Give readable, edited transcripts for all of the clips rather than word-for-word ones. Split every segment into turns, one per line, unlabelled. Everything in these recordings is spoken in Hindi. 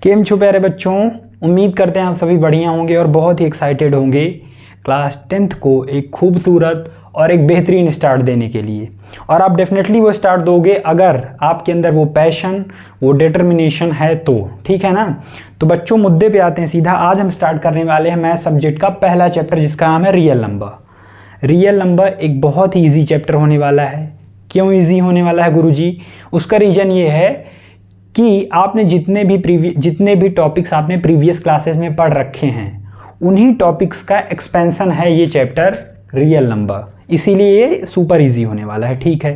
केम छो प्यारे बच्चों, उम्मीद करते हैं आप सभी बढ़िया होंगे और बहुत ही एक्साइटेड होंगे क्लास 10th को एक खूबसूरत और एक बेहतरीन स्टार्ट देने के लिए। और आप डेफिनेटली वो स्टार्ट दोगे अगर आपके अंदर वो पैशन, वो डिटर्मिनेशन है तो, ठीक है ना। तो बच्चों मुद्दे पे आते हैं सीधा। आज हम स्टार्ट करने वाले हैं मैथ सब्जेक्ट का पहला चैप्टर जिसका नाम है रियल नंबर। रियल नंबर एक बहुत ही ईजी चैप्टर होने वाला है। क्यों ईजी होने वाला है गुरुजी? उसका रीज़न ये है कि आपने जितने भी टॉपिक्स आपने प्रीवियस क्लासेस में पढ़ रखे हैं उन्हीं टॉपिक्स का एक्सपेंशन है ये चैप्टर रियल नंबर, इसीलिए ये सुपर इजी होने वाला है। ठीक है,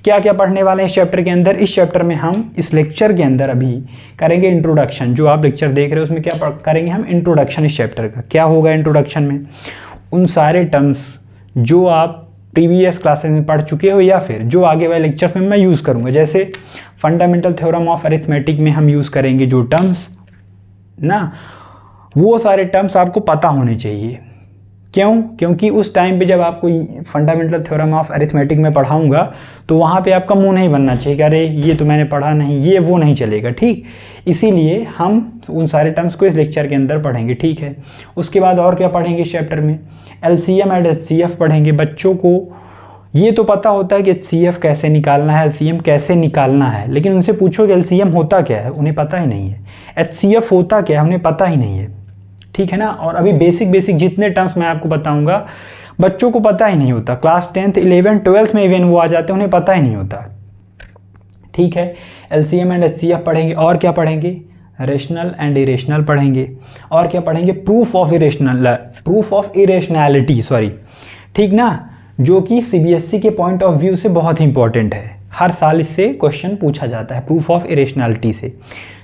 क्या क्या पढ़ने वाले हैं इस चैप्टर के अंदर? इस चैप्टर में हम इस लेक्चर के अंदर अभी करेंगे इंट्रोडक्शन। जो आप लेक्चर देख रहे हो उसमें क्या करेंगे हम? इंट्रोडक्शन इस चैप्टर का। क्या होगा इंट्रोडक्शन में? उन सारे टर्म्स जो आप प्रीवियस क्लासेस में पढ़ चुके हो या फिर जो आगे वाले लेक्चर्स में मैं यूज़ करूँगा, जैसे फंडामेंटल थ्योरम ऑफ अरिथमेटिक में हम यूज़ करेंगे जो टर्म्स ना, वो सारे टर्म्स आपको पता होने चाहिए। क्यों? क्योंकि उस टाइम पे जब आपको फंडामेंटल थ्योरम ऑफ अरिथमेटिक में पढ़ाऊंगा तो वहाँ पे आपका मुंह नहीं बनना चाहिए कि अरे ये तो मैंने पढ़ा नहीं, ये वो नहीं चलेगा। ठीक, इसीलिए हम उन सारे टर्म्स को इस लेक्चर के अंदर पढ़ेंगे। ठीक है, उसके बाद और क्या पढ़ेंगे इस चैप्टर में? एलसीएम एंड एचसीएफ पढ़ेंगे। बच्चों को ये तो पता होता है कि एचसीएफ कैसे निकालना है, एलसीएम कैसे निकालना है, लेकिन उनसे पूछो कि एलसीएम होता क्या है, उन्हें पता ही नहीं है। एचसीएफ होता क्या है, उन्हें पता ही नहीं है। ठीक है ना। और अभी बेसिक जितने टर्म्स मैं आपको बताऊंगा बच्चों को पता ही नहीं होता। क्लास 10th 11th 12th में इवन वो आ जाते हैं, उन्हें पता ही नहीं होता। ठीक है, एलसीएम एंड एचसीएफ पढ़ेंगे। और क्या पढ़ेंगे? रेशनल एंड इरेशनल पढ़ेंगे। और क्या पढ़ेंगे? प्रूफ ऑफ इरेशनैलिटी, सॉरी, ठीक ना, जो कि सीबीएसई के पॉइंट ऑफ व्यू से बहुत ही इंपॉर्टेंट है। हर साल इससे क्वेश्चन पूछा जाता है प्रूफ ऑफ इरेशनैलिटी से।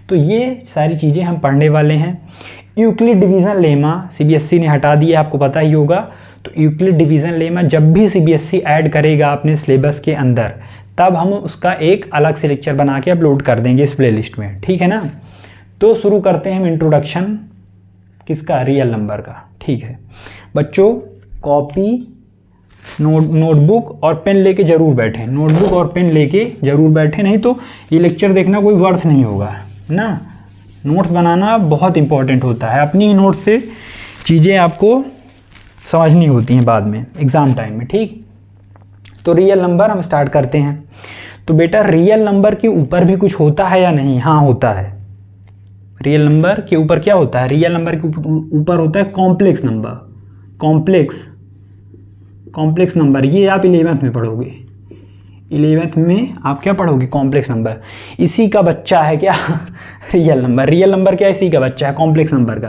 तो ये सारी चीज़ें हम पढ़ने वाले हैं। यूक्लिड डिवीज़न लेमा सीबीएसई ने हटा दिया, आपको पता ही होगा। तो यूक्लिड डिवीज़न लेमा जब भी सीबीएसई ऐड करेगा अपने सिलेबस के अंदर, तब हम उसका एक अलग से लेक्चर बना के अपलोड कर देंगे इस प्लेलिस्ट में। ठीक है ना। तो शुरू करते हैं हम इंट्रोडक्शन किसका? रियल नंबर का। ठीक है बच्चों, कॉपी नोटबुक और पेन लेके ज़रूर बैठें। नोटबुक और पेन लेके ज़रूर बैठें, नहीं तो ये लेक्चर देखना कोई वर्थ नहीं होगा ना। नोट्स बनाना बहुत इंपॉर्टेंट होता है। अपनी ही नोट्स से चीज़ें आपको समझनी होती हैं बाद में एग्ज़ाम टाइम में। ठीक, तो रियल नंबर हम स्टार्ट करते हैं। तो बेटा रियल नंबर के ऊपर भी कुछ होता है या नहीं? हाँ होता है। रियल नंबर के ऊपर क्या होता है? रियल नंबर के ऊपर होता है कॉम्प्लेक्स नंबर। कॉम्प्लेक्स नंबर ये आप 11th में पढ़ोगे। 11th में आप क्या पढ़ोगे? Complex number. इसी का बच्चा है क्या? Real number. रियल नंबर क्या? इसी का बच्चा है कॉम्प्लेक्स नंबर का।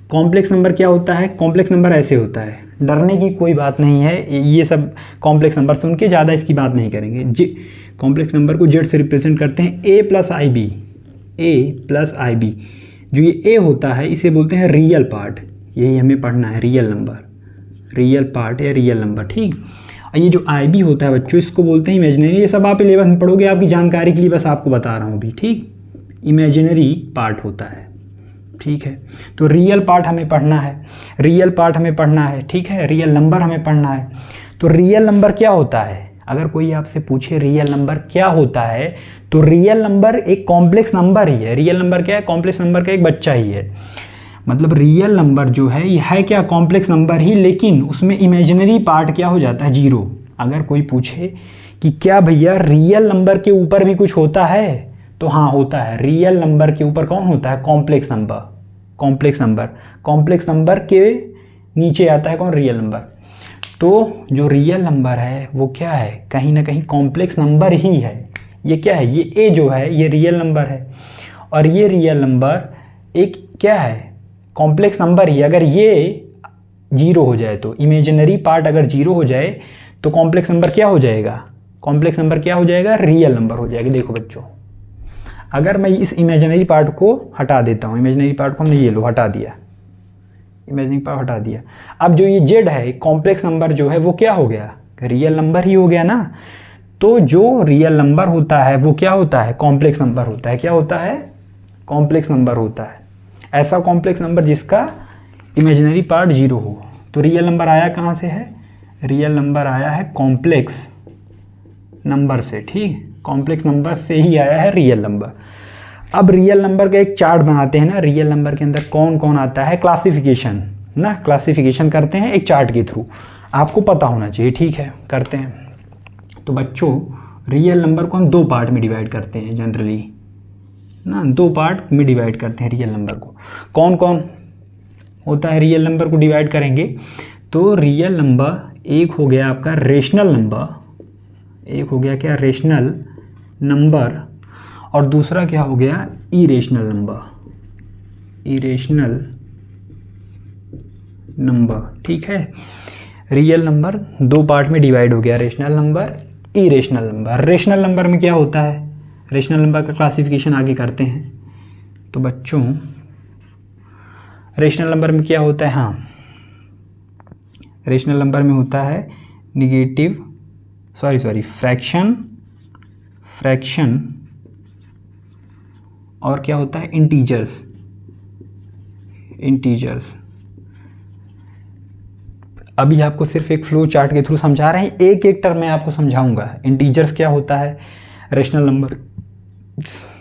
कॉम्प्लेक्स नंबर क्या होता है? कॉम्प्लेक्स नंबर ऐसे होता है, डरने की कोई बात नहीं है। ये सब कॉम्प्लेक्स नंबर सुन के ज़्यादा इसकी बात नहीं करेंगे। कॉम्प्लेक्स नंबर को जेड से रिप्रेजेंट करते हैं ए प्लस आई बी। जो ये ए होता है इसे बोलते हैं रियल पार्ट। यही हमें पढ़ना है, रियल नंबर, रियल पार्ट या रियल नंबर। ठीक, और ये जो आई बी होता है बच्चों इसको बोलते हैं इमेजिनरी। ये सब आप 11th में पढ़ोगे, आपकी जानकारी के लिए बस आपको बता रहा हूँ अभी। ठीक, इमेजिनरी पार्ट होता है। ठीक है, तो रियल पार्ट हमें पढ़ना है, रियल पार्ट हमें पढ़ना है। ठीक है, रियल नंबर हमें पढ़ना है। तो रियल नंबर क्या होता है? अगर कोई आपसे पूछे रियल नंबर क्या होता है, तो रियल नंबर एक कॉम्प्लेक्स नंबर ही है। रियल नंबर क्या है? कॉम्प्लेक्स नंबर का एक बच्चा ही है। मतलब रियल नंबर जो है ये है क्या? कॉम्प्लेक्स नंबर ही, लेकिन उसमें इमेजिनरी पार्ट क्या हो जाता है? जीरो। अगर कोई पूछे कि क्या भैया रियल नंबर के ऊपर भी कुछ होता है, तो हाँ होता है। रियल नंबर के ऊपर कौन होता है? Complex number. कॉम्प्लेक्स नंबर के नीचे आता है कौन? Real number. तो जो रियल नंबर है वो क्या है? कहीं ना कहीं कॉम्प्लेक्स नंबर ही है। ये क्या है? ये ए जो है ये रियल नंबर है, और ये रियल नंबर एक क्या है? कॉम्प्लेक्स नंबर ही। अगर ये जीरो हो जाए, तो इमेजिनरी पार्ट अगर जीरो हो जाए तो कॉम्प्लेक्स नंबर क्या हो जाएगा? कॉम्प्लेक्स नंबर क्या हो जाएगा? रियल नंबर हो जाएगा। देखो बच्चों, अगर मैं इस इमेजिनरी पार्ट को हटा देता हूँ, इमेजिनरी पार्ट को हमने ये लो हटा दिया, इमेजिनरी पार्ट हटा दिया। अब जो ये जेड है कॉम्प्लेक्स नंबर जो है वो क्या हो गया? रियल नंबर ही हो गया ना। तो जो रियल नंबर होता है वो क्या होता है? कॉम्प्लेक्स नंबर होता है। क्या होता है? कॉम्प्लेक्स नंबर होता है। ऐसा कॉम्प्लेक्स नंबर जिसका इमेजिनरी पार्ट जीरो हो। तो रियल नंबर आया कहाँ से है? रियल नंबर आया है कॉम्प्लेक्स नंबर से। ठीक, कॉम्प्लेक्स नंबर से ही आया है रियल नंबर। अब रियल नंबर का एक चार्ट बनाते हैं ना, रियल नंबर के अंदर कौन कौन आता है, क्लासिफिकेशन ना, क्लासिफिकेशन करते हैं एक चार्ट के थ्रू, आपको पता होना चाहिए, ठीक है करते हैं। तो बच्चों रियल नंबर को हम दो पार्ट में डिवाइड करते हैं जनरली ना, दो पार्ट में डिवाइड करते हैं रियल नंबर को। कौन कौन होता है रियल नंबर को डिवाइड करेंगे? तो रियल नंबर एक हो गया आपका रेशनल नंबर, एक हो गया क्या, रेशनल नंबर, और दूसरा क्या हो गया, इरेशनल नंबर, इरेशनल नंबर, ठीक है। रियल नंबर दो पार्ट में डिवाइड हो गया, rational number, irrational number. Rational number में क्या होता है, रेशनल नंबर का क्लासिफिकेशन आगे करते हैं। तो बच्चों रेशनल नंबर में क्या होता है, हाँ रेशनल नंबर में होता है निगेटिव फ्रैक्शन, और क्या होता है, इंटीजर्स। अभी आपको सिर्फ एक फ्लो चार्ट के थ्रू समझा रहे हैं, एक एक टर्म मैं आपको समझाऊंगा। इंटीजर्स क्या होता है, रेशनल नंबर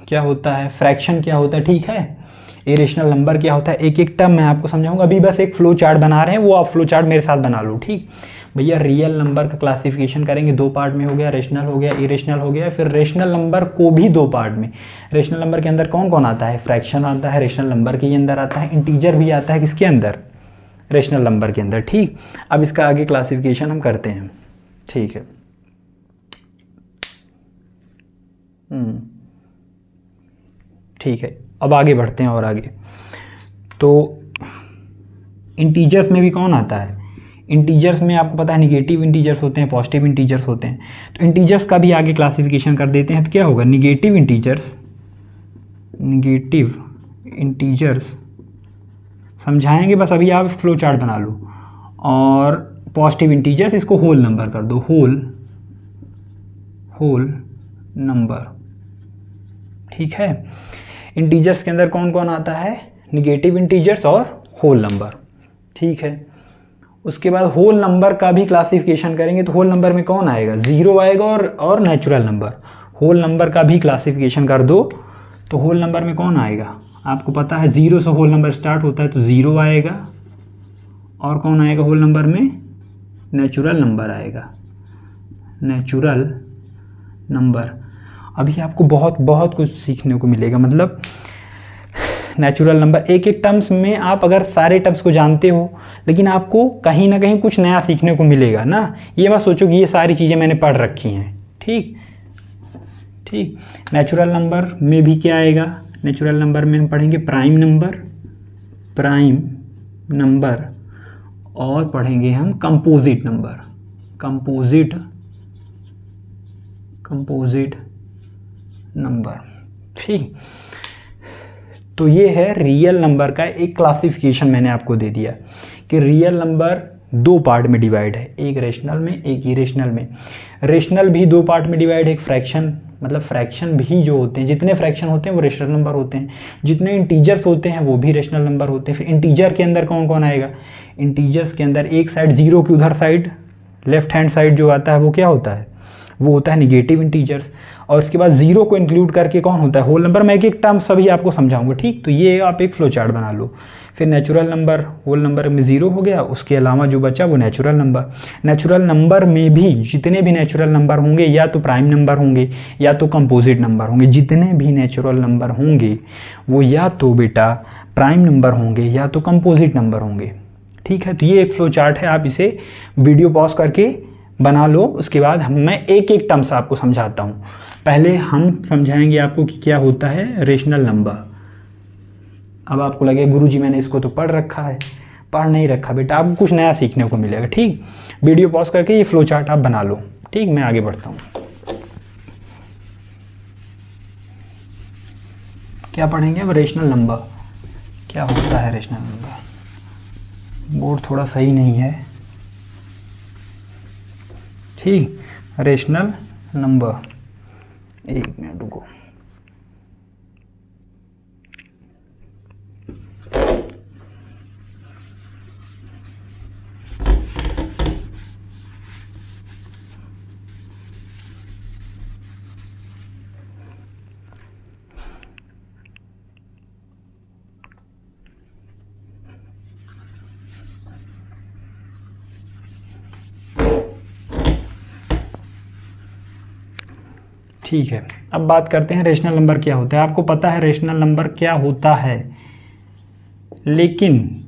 क्या होता है, फ्रैक्शन क्या होता है, ठीक है, इरेशनल नंबर क्या होता है, एक एक टर्म मैं आपको समझाऊंगा। अभी बस एक फ्लो चार्ट बना रहे हैं, वो आप फ्लो चार्ट मेरे साथ बना लो, ठीक भैया। रियल नंबर का क्लासिफिकेशन करेंगे, दो पार्ट में हो गया, रेशनल हो गया, इरेशनल हो गया। फिर रेशनल नंबर को भी दो पार्ट में, रेशनल नंबर के अंदर कौन कौन आता है, फ्रैक्शन आता है, रेशनल नंबर के अंदर आता है, इंटीजर भी आता है, किसके अंदर, रेशनल नंबर के अंदर, ठीक। अब इसका आगे क्लासिफिकेशन हम करते हैं, ठीक है। ठीक है, अब आगे बढ़ते हैं और आगे। तो इंटीजर्स में भी कौन आता है, इंटीजर्स में आपको पता है निगेटिव इंटीजर्स होते हैं, पॉजिटिव इंटीजर्स होते हैं। तो इंटीजर्स का भी आगे क्लासिफिकेशन कर देते हैं। तो क्या होगा, निगेटिव इंटीजर्स समझाएंगे, बस अभी आप फ्लो चार्ट बना लो। और पॉजिटिव इंटीजर्स इसको होल नंबर कर दो, होल नंबर, ठीक है। इंटीजर्स के अंदर कौन कौन आता है, निगेटिव इंटीजर्स और होल नंबर, ठीक है। उसके बाद होल नंबर का भी क्लासिफिकेशन करेंगे। तो होल नंबर में कौन आएगा, ज़ीरो आएगा और नेचुरल नंबर। होल नंबर का भी क्लासिफिकेशन कर दो तो होल नंबर में कौन आएगा, आपको पता है ज़ीरो से होल नंबर स्टार्ट होता है, तो ज़ीरो आएगा। और कौन आएगा होल नंबर में, नेचुरल नंबर आएगा, नेचुरल नंबर। अभी आपको बहुत बहुत कुछ सीखने को मिलेगा, मतलब नेचुरल नंबर एक एक टर्म्स में आप अगर सारे टर्म्स को जानते हो, लेकिन आपको कहीं ना कहीं कुछ नया सीखने को मिलेगा ना। ये मत सोचो कि ये सारी चीज़ें मैंने पढ़ रखी हैं, ठीक। नेचुरल नंबर में भी क्या आएगा, नेचुरल नंबर में हम पढ़ेंगे प्राइम नंबर, और पढ़ेंगे हम कंपोजिट नंबर, ठीक। तो ये है रियल नंबर का एक क्लासिफिकेशन, मैंने आपको दे दिया कि रियल नंबर दो पार्ट में डिवाइड है, एक रेशनल में, एक इरेशनल में। रेशनल भी दो पार्ट में डिवाइड है, एक फ्रैक्शन, मतलब फ्रैक्शन भी जो होते हैं, जितने फ्रैक्शन होते हैं वो रेशनल नंबर होते हैं, जितने इंटीजर्स होते हैं वो भी रेशनल नंबर होते हैं। फिर इंटीजर के अंदर कौन कौन आएगा, इंटीजर्स के अंदर एक साइड जीरो की उधर साइड लेफ्ट हैंड साइड जो आता है वो क्या होता है, वो होता है निगेटिव इंटीजर्स। और उसके बाद जीरो को इंक्लूड करके कौन होता है, होल नंबर। मैं एक एक टर्म सभी आपको समझाऊंगा, ठीक। तो ये आप एक फ्लो चार्ट बना लो। फिर नेचुरल नंबर, होल नंबर में जीरो हो गया, उसके अलावा जो बचा वो नेचुरल नंबर। नेचुरल नंबर में भी जितने भी नेचुरल नंबर होंगे या तो प्राइम नंबर होंगे या तो कंपोजिट नंबर होंगे। जितने भी नेचुरल नंबर होंगे वो या तो बेटा प्राइम नंबर होंगे या तो कंपोजिट नंबर होंगे, ठीक है। तो ये एक फ्लो चार्ट है, आप इसे वीडियो पॉज करके बना लो। उसके बाद मैं एक एक टर्म्स आपको समझाता हूँ। पहले हम समझाएंगे आपको कि क्या होता है रेशनल नंबर। अब आपको लगे गुरुजी मैंने इसको तो पढ़ रखा है, पढ़ नहीं रखा बेटा, आपको कुछ नया सीखने को मिलेगा, ठीक। वीडियो पॉज करके ये फ्लो चार्ट आप बना लो, ठीक। मैं आगे बढ़ता हूँ। क्या पढ़ेंगे अब, रेशनल नंबर क्या होता है। रेशनल नंबर बोर्ड थोड़ा सही नहीं है, ठीक। रेशनल नंबर, एक मिनट रुको। ठीक है, अब बात करते हैं रेशनल नंबर क्या होता है। आपको पता है रेशनल नंबर क्या होता है, लेकिन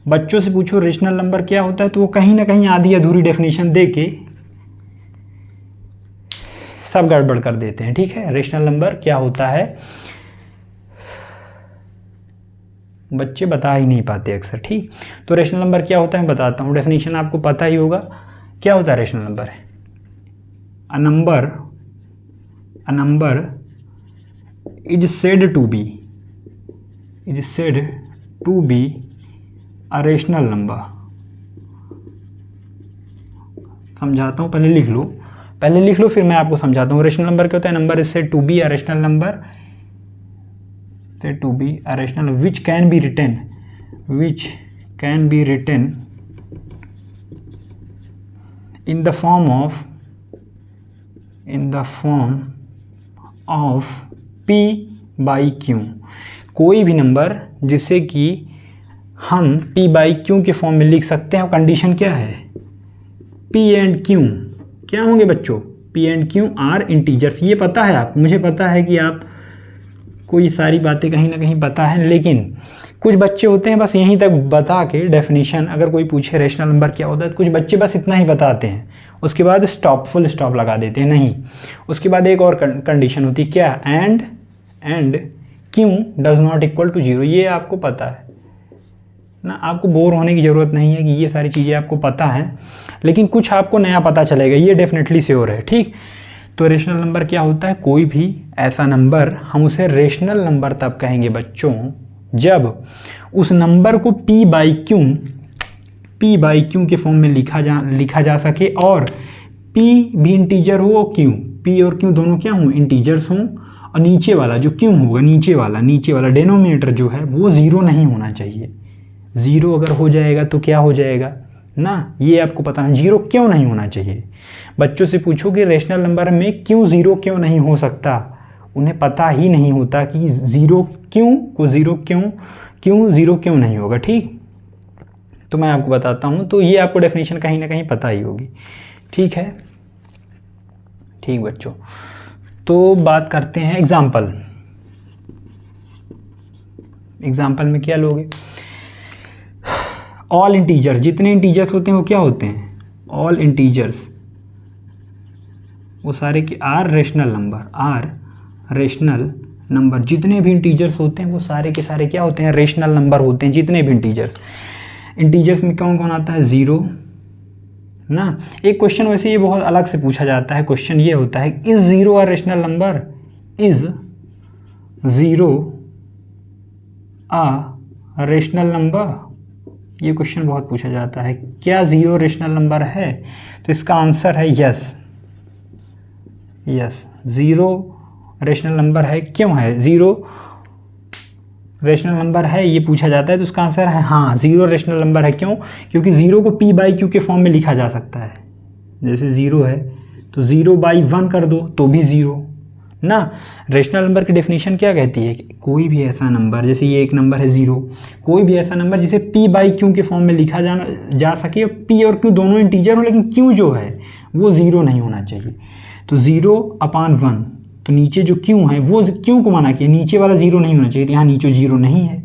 बच्चों से पूछो रेशनल नंबर क्या होता है तो वो कहीं ना कहीं आधी अधूरी डेफिनेशन दे के सब गड़बड़ कर देते हैं। ठीक है, रेशनल नंबर क्या होता है बच्चे बता ही नहीं पाते अक्सर। ठीक, तो रेशनल नंबर क्या होता है बताता हूँ, डेफिनेशन आपको पता ही होगा। क्या होता है rational number? A number is said to be a rational number. समझाता हूँ, पहले लिख लो फिर मैं आपको समझाता हूँ। रेशनल नंबर क्या होता है? Number is said to be a rational number, said to be a rational which can be written in the form of p by q। कोई भी नंबर जिसे कि हम p by q के फॉर्म में लिख सकते हैं। कंडीशन क्या है? p एंड q क्या होंगे बच्चों? p and q are integers. ये पता है आपको, मुझे पता है कि आप कोई सारी बातें कहीं ना कहीं पता है, लेकिन कुछ बच्चे होते हैं बस यहीं तक बता के डेफिनेशन, अगर कोई पूछे रेशनल नंबर क्या होता है तो कुछ बच्चे बस इतना ही बताते हैं, उसके बाद फुल स्टॉप लगा देते हैं। नहीं, उसके बाद एक और कंडीशन होती है, क्या? And q does not equal to 0। ये आपको पता है ना, आपको बोर होने की ज़रूरत नहीं है कि ये सारी चीज़ें आपको पता हैं, लेकिन कुछ आपको नया पता चलेगा, ये डेफिनेटली श्योर है। ठीक, तो रेशनल नंबर क्या होता है? कोई भी ऐसा नंबर, हम उसे रेशनल नंबर तब कहेंगे बच्चों जब उस नंबर को p बाई क्यू के फॉर्म में लिखा जा सके, और p भी इंटीजर हो और p और q दोनों क्या हों? इंटीजर्स हों, और नीचे वाला जो q होगा, नीचे वाला डेनोमिनेटर जो है वो 0 नहीं होना चाहिए। 0 अगर हो जाएगा तो क्या हो जाएगा ना, ये आपको पता है। 0 क्यों नहीं होना चाहिए? बच्चों से पूछो कि रेशनल नंबर में क्यों 0 क्यों नहीं हो सकता, उन्हें पता ही नहीं होता कि 0 क्यों नहीं होगा। ठीक, तो मैं आपको बताता हूँ, तो ये आपको डेफिनेशन कहीं ना कहीं पता ही होगी। ठीक है, ठीक बच्चों, तो बात करते हैं एग्जाम्पल में क्या लोगे? ऑल इंटीजर, जितने इंटीजर्स होते हैं वो क्या होते हैं? ऑल इंटीजर्स, वो सारे के आर रेशनल नंबर, जितने भी इंटीजर्स होते हैं वो सारे के सारे क्या होते हैं? रेशनल नंबर होते हैं, जितने भी इंटीजर्स में कौन कौन आता है? 0 ना। एक क्वेश्चन वैसे ये बहुत अलग से पूछा जाता है, क्वेश्चन ये होता है, is 0 a rational number? Is 0 a rational number? ये क्वेश्चन बहुत पूछा जाता है, क्या 0 रेशनल नंबर है? तो इसका आंसर है यस, 0 रेशनल नंबर है। क्यों है 0 रेशनल नंबर है, ये पूछा जाता है, तो उसका आंसर है हाँ, 0 रेशनल नंबर है। क्यों? क्योंकि 0 को p बाई क्यू के फॉर्म में लिखा जा सकता है। जैसे 0 है तो 0 बाई 1 कर दो तो भी 0 ना। रेशनल नंबर की डेफिनेशन क्या कहती है? कि कोई भी ऐसा नंबर, जैसे ये एक नंबर है 0, कोई भी ऐसा नंबर जिसे p बाई क्यू के फॉर्म में लिखा जा सके, p और q दोनों इंटीजर हो, लेकिन q जो है वो 0 नहीं होना चाहिए। तो 0/1, तो नीचे जो q है वो q को माना कि नीचे वाला 0 नहीं होना चाहिए, तो यहाँ नीचे 0 नहीं है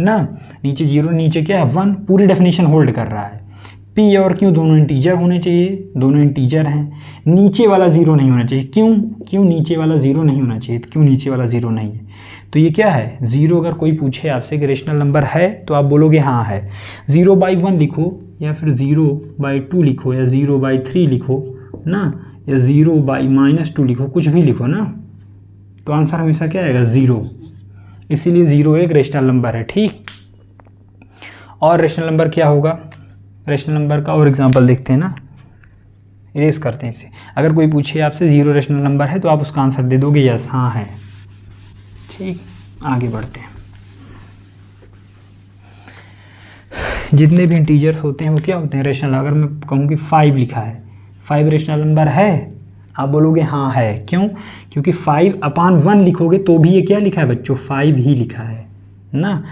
ना, नीचे 0, नीचे क्या है 1, पूरी डेफिनेशन होल्ड कर रहा है। p और q दोनों इंटीजर होने चाहिए, दोनों इंटीजर हैं, नीचे वाला 0 नहीं होना चाहिए। क्यों नीचे वाला 0 नहीं होना चाहिए? तो क्यों नीचे वाला 0 नहीं है? तो ये क्या है 0। अगर कोई पूछे आपसे कि रेशनल नंबर है तो आप बोलोगे हाँ है। 0/1 लिखो, या फिर 0/2 लिखो, या 0/3 लिखो ना, या 0/-2 लिखो, कुछ भी लिखो ना, तो आंसर हमेशा क्या आएगा? 0। इसीलिए 0 एक रेशनल नंबर है। ठीक, और रेशनल नंबर क्या होगा? रेशनल नंबर का और एग्जांपल देखते हैं ना, इरेज करते हैं इसे। अगर कोई पूछे आपसे 0 रेशनल नंबर है तो आप उसका आंसर दे दोगे यस, हाँ है। ठीक, आगे बढ़ते हैं। जितने भी इंटीजर्स होते हैं वो क्या होते हैं? रेशनल। अगर मैं कहूँ कि 5 लिखा है, 5 रेशनल नंबर है, आप बोलोगे हाँ है। क्यों? क्योंकि 5/1 लिखोगे तो भी ये क्या लिखा है बच्चों? 5 ही लिखा है ना।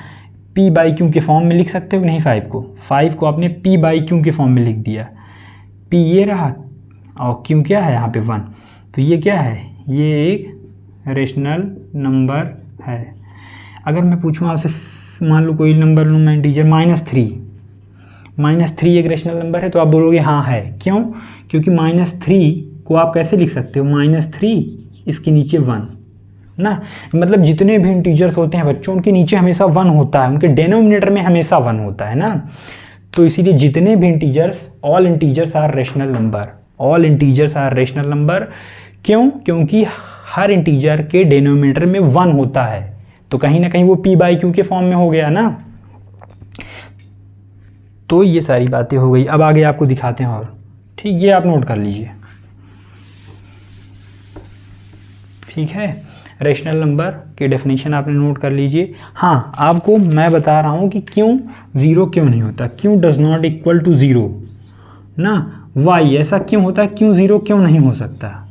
p बाई क्यू के फॉर्म में लिख सकते हो नहीं? 5 को आपने p बाई क्यू के फॉर्म में लिख दिया, p ये रहा और q क्या है यहाँ पे 1, तो ये क्या है? ये एक रेशनल नंबर है। अगर मैं पूछूँ आपसे, मान लो कोई नंबर लूँ मैं इंटीजर -3 एक रेशनल नंबर है, तो आप बोलोगे हाँ है। क्यों? क्योंकि -3 को आप कैसे लिख सकते हो, -3 इसके नीचे 1 ना, मतलब जितने भी इंटीजर्स होते हैं बच्चों, उनके नीचे हमेशा 1 होता है, उनके डिनोमिनेटर में हमेशा 1 होता है ना। तो इसीलिए जितने भी integers, all integers are rational number, all integers are rational number. क्यों? क्योंकि हर इंटीजर के डिनोमिनेटर में 1 होता है, तो कहीं ना कहीं वो p/q के फॉर्म में हो गया ना। तो ये सारी बातें हो गई। अब आगे आपको दिखाते हैं और, ठीक, ये आप नोट कर लीजिए, ठीक है। रेशनल नंबर की डेफिनेशन आपने नोट कर लीजिए। हाँ, आपको मैं बता रहा हूँ कि क्यों 0 क्यों नहीं होता, क्यों डज नॉट इक्वल टू 0 ना, वाई, ऐसा क्यों होता है, क्यों 0 क्यों नहीं हो सकता,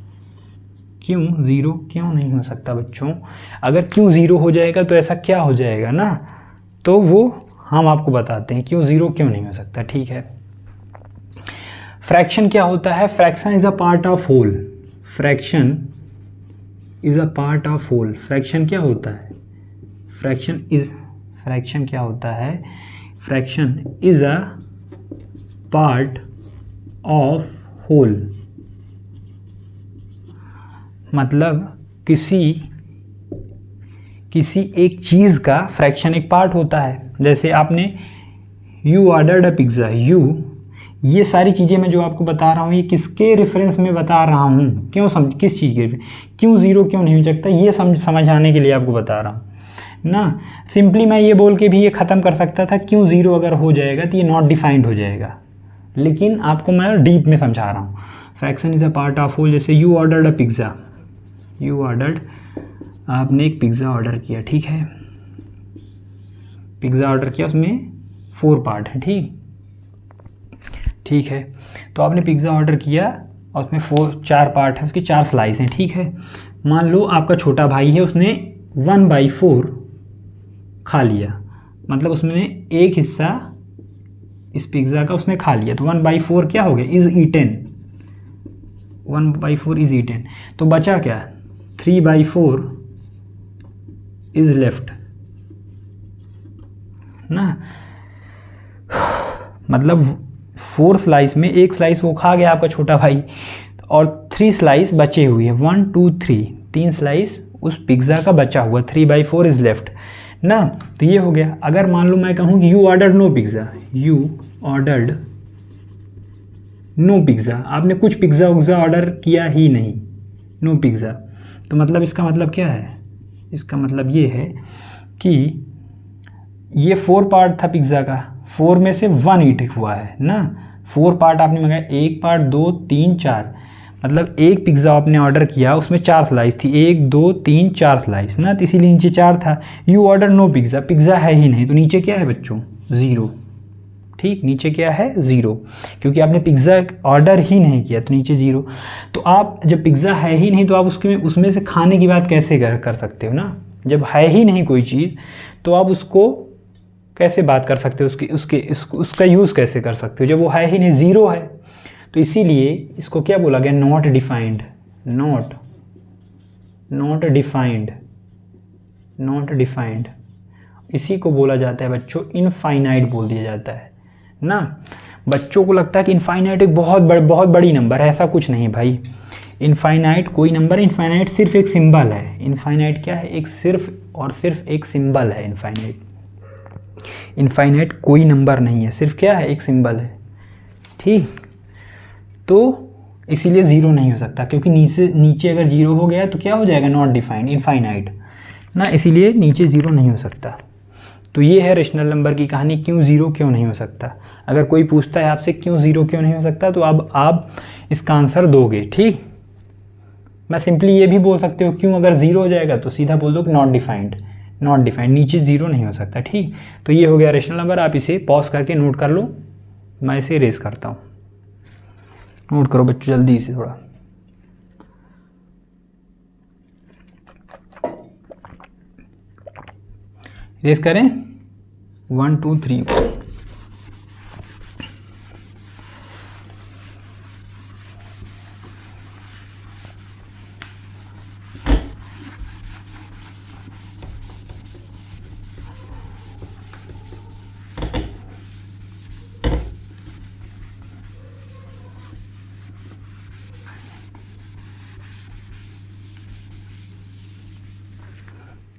क्यों 0 क्यों नहीं हो सकता बच्चों। अगर क्यों 0 हो जाएगा तो ऐसा क्या हो जाएगा ना, तो वो हम आपको बताते हैं क्यों 0 क्यों नहीं हो सकता, ठीक है। फ्रैक्शन क्या होता है? Fraction is a part of whole, fraction is a part of whole. Fraction क्या होता है? फ्रैक्शन क्या होता है? Fraction is a part of whole, मतलब किसी एक चीज़ का फ्रैक्शन एक पार्ट होता है। जैसे आपने यू ऑर्डर्ड अ पिज़्ज़ा, ये सारी चीज़ें मैं जो आपको बता रहा हूँ, ये किसके रेफरेंस में बता रहा हूँ, क्यों किस चीज़ के, क्यों 0 क्यों नहीं हो सकता, ये समझाने के लिए आपको बता रहा हूँ ना। सिंपली मैं ये बोल के भी ये ख़त्म कर सकता था, क्यों 0 अगर हो जाएगा तो ये नॉट डिफाइंड हो जाएगा, लेकिन आपको मैं डीप में समझा रहा हूँ। Fraction is a part of whole. जैसे यू ऑर्डर्ड अ पिज़्ज़ा, आपने एक पिज़्ज़ा ऑर्डर किया, ठीक है, पिज़्ज़ा ऑर्डर किया, उसमें 4 पार्ट हैं, ठीक है। तो आपने पिज़्ज़ा ऑर्डर किया और उसमें 4 पार्ट है, उसके 4 स्लाइस हैं, ठीक है। मान लो आपका छोटा भाई है, उसने 1/4 खा लिया, मतलब उसने एक हिस्सा इस पिज़्ज़ा का उसने खा लिया, तो 1/4 क्या हो गया, इज़ ईटन, 1/4 इज़ ईटन। तो बचा क्या, 3/4 इज़ लेफ्ट ना, मतलब 4 स्लाइस में एक स्लाइस वो खा गया आपका छोटा भाई, और 3 स्लाइस बचे हुए हैं, 1 2 3 स्लाइस उस पिज़्ज़ा का बचा हुआ, 3/4 इज़ लेफ्ट ना। तो ये हो गया। अगर मान लो मैं कहूँ कि you ordered no pizza, you ordered no pizza, आपने कुछ पिज़्ज़ा उज़्ज़ा ऑर्डर किया ही नहीं, नो पिज़्ज़ा, तो मतलब इसका मतलब क्या है, इसका मतलब ये है कि ये 4 पार्ट था पिज़्ज़ा का, 4 में से 1 ईट हुआ है ना, 4 पार्ट आपने मंगाया, 1 पार्ट 2 3 4, मतलब एक पिज़्ज़ा आपने ऑर्डर किया, उसमें 4 स्लाइस थी, 1 2 3 4 स्लाइस ना, तो इसीलिए नीचे 4 था। You order no pizza, pizza है ही नहीं, तो नीचे क्या है बच्चों, 0, ठीक, नीचे क्या है, 0, क्योंकि आपने पिज़्ज़ा ऑर्डर ही नहीं किया, तो नीचे 0। तो आप जब पिज़्ज़ा है ही नहीं, तो आप उसमें से खाने की बात कैसे कर सकते हो ना, जब है ही नहीं कोई चीज़, तो आप उसको कैसे बात कर सकते हो, उसका यूज़ कैसे कर सकते हो जब वो है ही नहीं, 0 है। तो इसीलिए इसको क्या बोला गया, नॉट डिफाइंड, नॉट डिफाइंड। इसी को बोला जाता है बच्चों इनफाइनाइट, बोल दिया जाता है ना। बच्चों को लगता है कि इनफाइनाइट एक बहुत बड़ी नंबर है, ऐसा कुछ नहीं भाई। इनफाइनाइट कोई नंबर है, इनफाइनाइट सिर्फ एक सिंबल है। इनफाइनाइट क्या है, एक सिर्फ और सिर्फ एक सिंबल है इनफाइनाइट। इनफाइनाइट कोई नंबर नहीं है, सिर्फ क्या है, एक सिंबल है, ठीक। तो इसीलिए 0 नहीं हो सकता, क्योंकि नीचे अगर 0 हो गया तो क्या हो जाएगा, नॉट डिफाइंड, इनफाइनाइट ना, इसीलिए नीचे 0 नहीं हो सकता। तो ये है रेशनल नंबर की कहानी, क्यों 0 क्यों नहीं हो सकता। अगर कोई पूछता है आपसे क्यों 0 क्यों नहीं हो सकता, तो अब आप इसका आंसर दोगे, ठीक। मैं सिंपली ये भी बोल सकते हो, क्यों अगर 0 हो जाएगा तो सीधा बोल दो नॉट डिफाइंड, नीचे 0 नहीं हो सकता, ठीक। तो ये हो गया रेशनल नंबर। आप इसे पॉज करके नोट कर लो, मैं इसे इरेज करता हूँ, नोट करो बच्चों जल्दी से थोड़ा। इरेज करें, 1 2 3।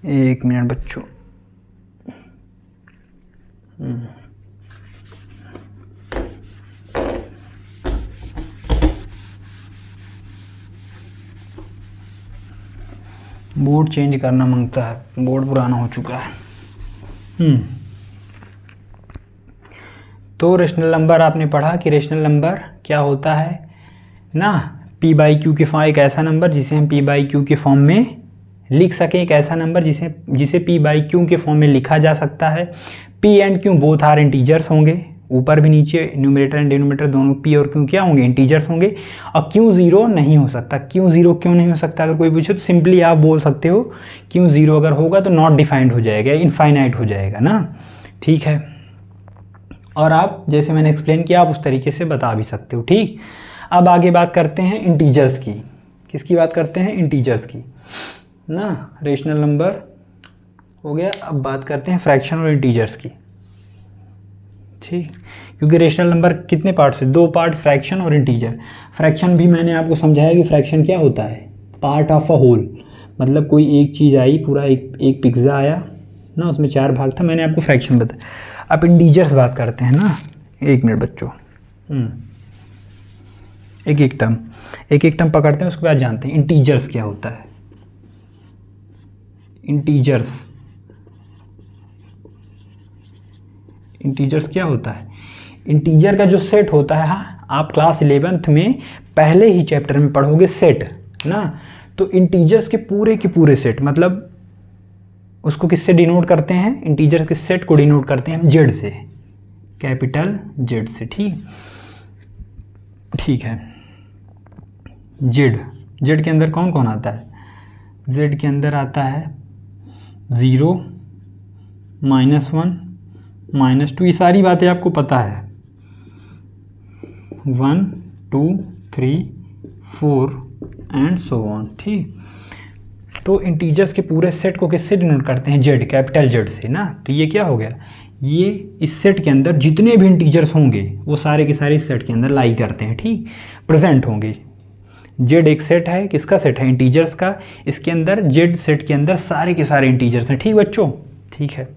एक मिनट बच्चों। बोर्ड चेंज करना मांगता है, बोर्ड पुराना हो चुका है। तो रेशनल नंबर आपने पढ़ा कि रेशनल नंबर क्या होता है ना, p बाई क्यू के फॉर्म, एक ऐसा नंबर जिसे हम p बाई क्यू के फॉर्म में लिख सकें, एक ऐसा नंबर जिसे p बाई क्यू के फॉर्म में लिखा जा सकता है। p and q both are integers होंगे, ऊपर भी नीचे न्यूमरेटर एंड डिनोमिनेटर दोनों p और q क्या होंगे, इंटीजर्स होंगे। और q ज़ीरो नहीं हो सकता। q ज़ीरो क्यों नहीं हो सकता अगर कोई पूछे तो सिंपली आप बोल सकते हो q ज़ीरो अगर होगा तो नॉट डिफाइंड हो जाएगा, इनफाइनाइट हो जाएगा ना, ठीक है। और आप जैसे मैंने एक्सप्लेन किया आप उस तरीके से बता भी सकते हो, ठीक। अब आगे बात करते हैं इंटीजर्स की। किसकी बात करते हैं, इंटीजर्स की ना। रेशनल नंबर हो गया, अब बात करते हैं फ्रैक्शन और इंटीजर्स की, ठीक। क्योंकि रेशनल नंबर कितने पार्ट से, दो पार्ट, फ्रैक्शन और इंटीजर। फ्रैक्शन भी मैंने आपको समझाया कि फ्रैक्शन क्या होता है, पार्ट ऑफ अ होल, मतलब कोई एक चीज़ आई, पूरा एक पिज्ज़ा आया ना, उसमें 4 भाग था, मैंने आपको फ्रैक्शन बताया। अब इंटीजर्स बात करते हैं ना, एक मिनट बच्चों, एक एक टर्म पकड़ते हैं, उसके बाद जानते हैं इंटीजर्स क्या होता है। इंटीजर्स क्या होता है, इंटीजर का जो सेट होता है, हाँ आप क्लास 11th में पहले ही चैप्टर में पढ़ोगे सेट ना। तो इंटीजर्स के पूरे सेट, मतलब उसको किससे डिनोट करते हैं, इंटीजर के सेट को डिनोट करते हैं हम जेड से, कैपिटल जेड से, ठीक है। जेड के अंदर कौन कौन आता है, जेड के अंदर आता है 0, -1, -2, ये सारी बातें आपको पता है, 1, 2, 3, 4 एंड सो ऑन, ठीक। तो इंटीजर्स के पूरे सेट को किससे डिनोट करते हैं, जेड, कैपिटल जेड से ना। तो ये क्या हो गया, ये इस सेट के अंदर जितने भी इंटीजर्स होंगे वो सारे के सारे इस सेट के अंदर लाई करते हैं, ठीक, प्रेजेंट होंगे। जेड एक सेट है, किसका सेट है, इंटीजर्स का। इसके अंदर जेड सेट के अंदर सारे के सारे इंटीजर्स हैं, ठीक बच्चों, ठीक है।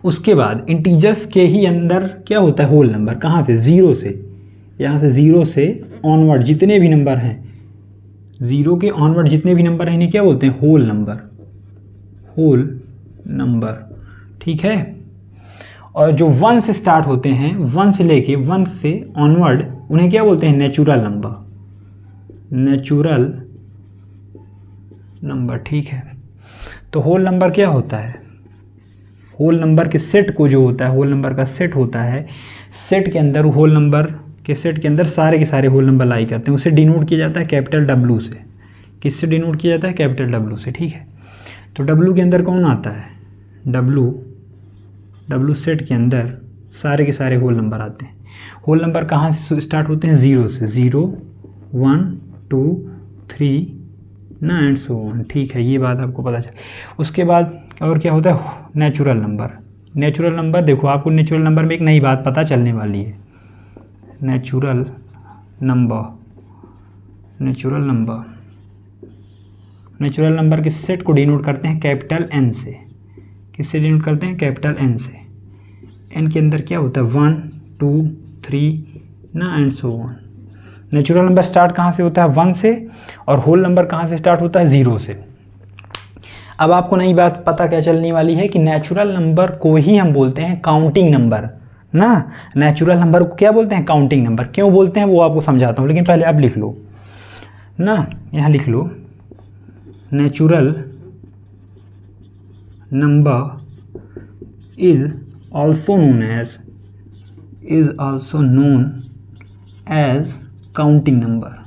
उसके बाद इंटीजर्स के ही अंदर क्या होता है, होल नंबर। कहाँ से, 0 से, यहाँ से 0 से ऑनवर्ड जितने भी नंबर हैं, 0 के ऑनवर्ड जितने भी नंबर हैं इन्हें क्या बोलते हैं, होल नंबर, ठीक है। और जो 1 से स्टार्ट होते हैं, 1 से लेके 1 से ऑनवर्ड, उन्हें क्या बोलते हैं, नेचुरल नंबर, ठीक है। तो होल नंबर क्या होता है, होल नंबर के सेट को, जो होता है होल नंबर का सेट होता है, सेट के अंदर होल नंबर के सेट के अंदर सारे के सारे होल नंबर लाई करते हैं, उसे डिनोट किया जाता है कैपिटल W से। किससे डिनोट किया जाता है, कैपिटल W से, ठीक है। तो W के अंदर कौन आता है, W सेट के अंदर सारे के सारे होल नंबर आते हैं। होल नंबर कहाँ से स्टार्ट होते हैं, 0 से, 0, 1, 2, 3 ना एंड सो ऑन, ठीक है। ये बात आपको पता चल। उसके बाद और क्या होता है, नेचुरल नंबर। देखो आपको नेचुरल नंबर में एक नई बात पता चलने वाली है, नेचुरल नंबर के सेट को डिनोट करते हैं कैपिटल N से। किससे डिनोट करते हैं, कैपिटल N से। N के अंदर क्या होता है, 1, 2, 3 ना and so on. Natural number start कहाँ से होता है, 1 से, और होल नंबर कहाँ से स्टार्ट होता है, 0 से। अब आपको नई बात पता क्या चलने वाली है कि नेचुरल नंबर को ही हम बोलते हैं काउंटिंग नंबर ना। नेचुरल नंबर को क्या बोलते हैं, काउंटिंग नंबर। क्यों बोलते हैं वो आपको समझाता हूँ, लेकिन पहले आप लिख लो ना, यहाँ लिख लो, natural number is also known as counting number.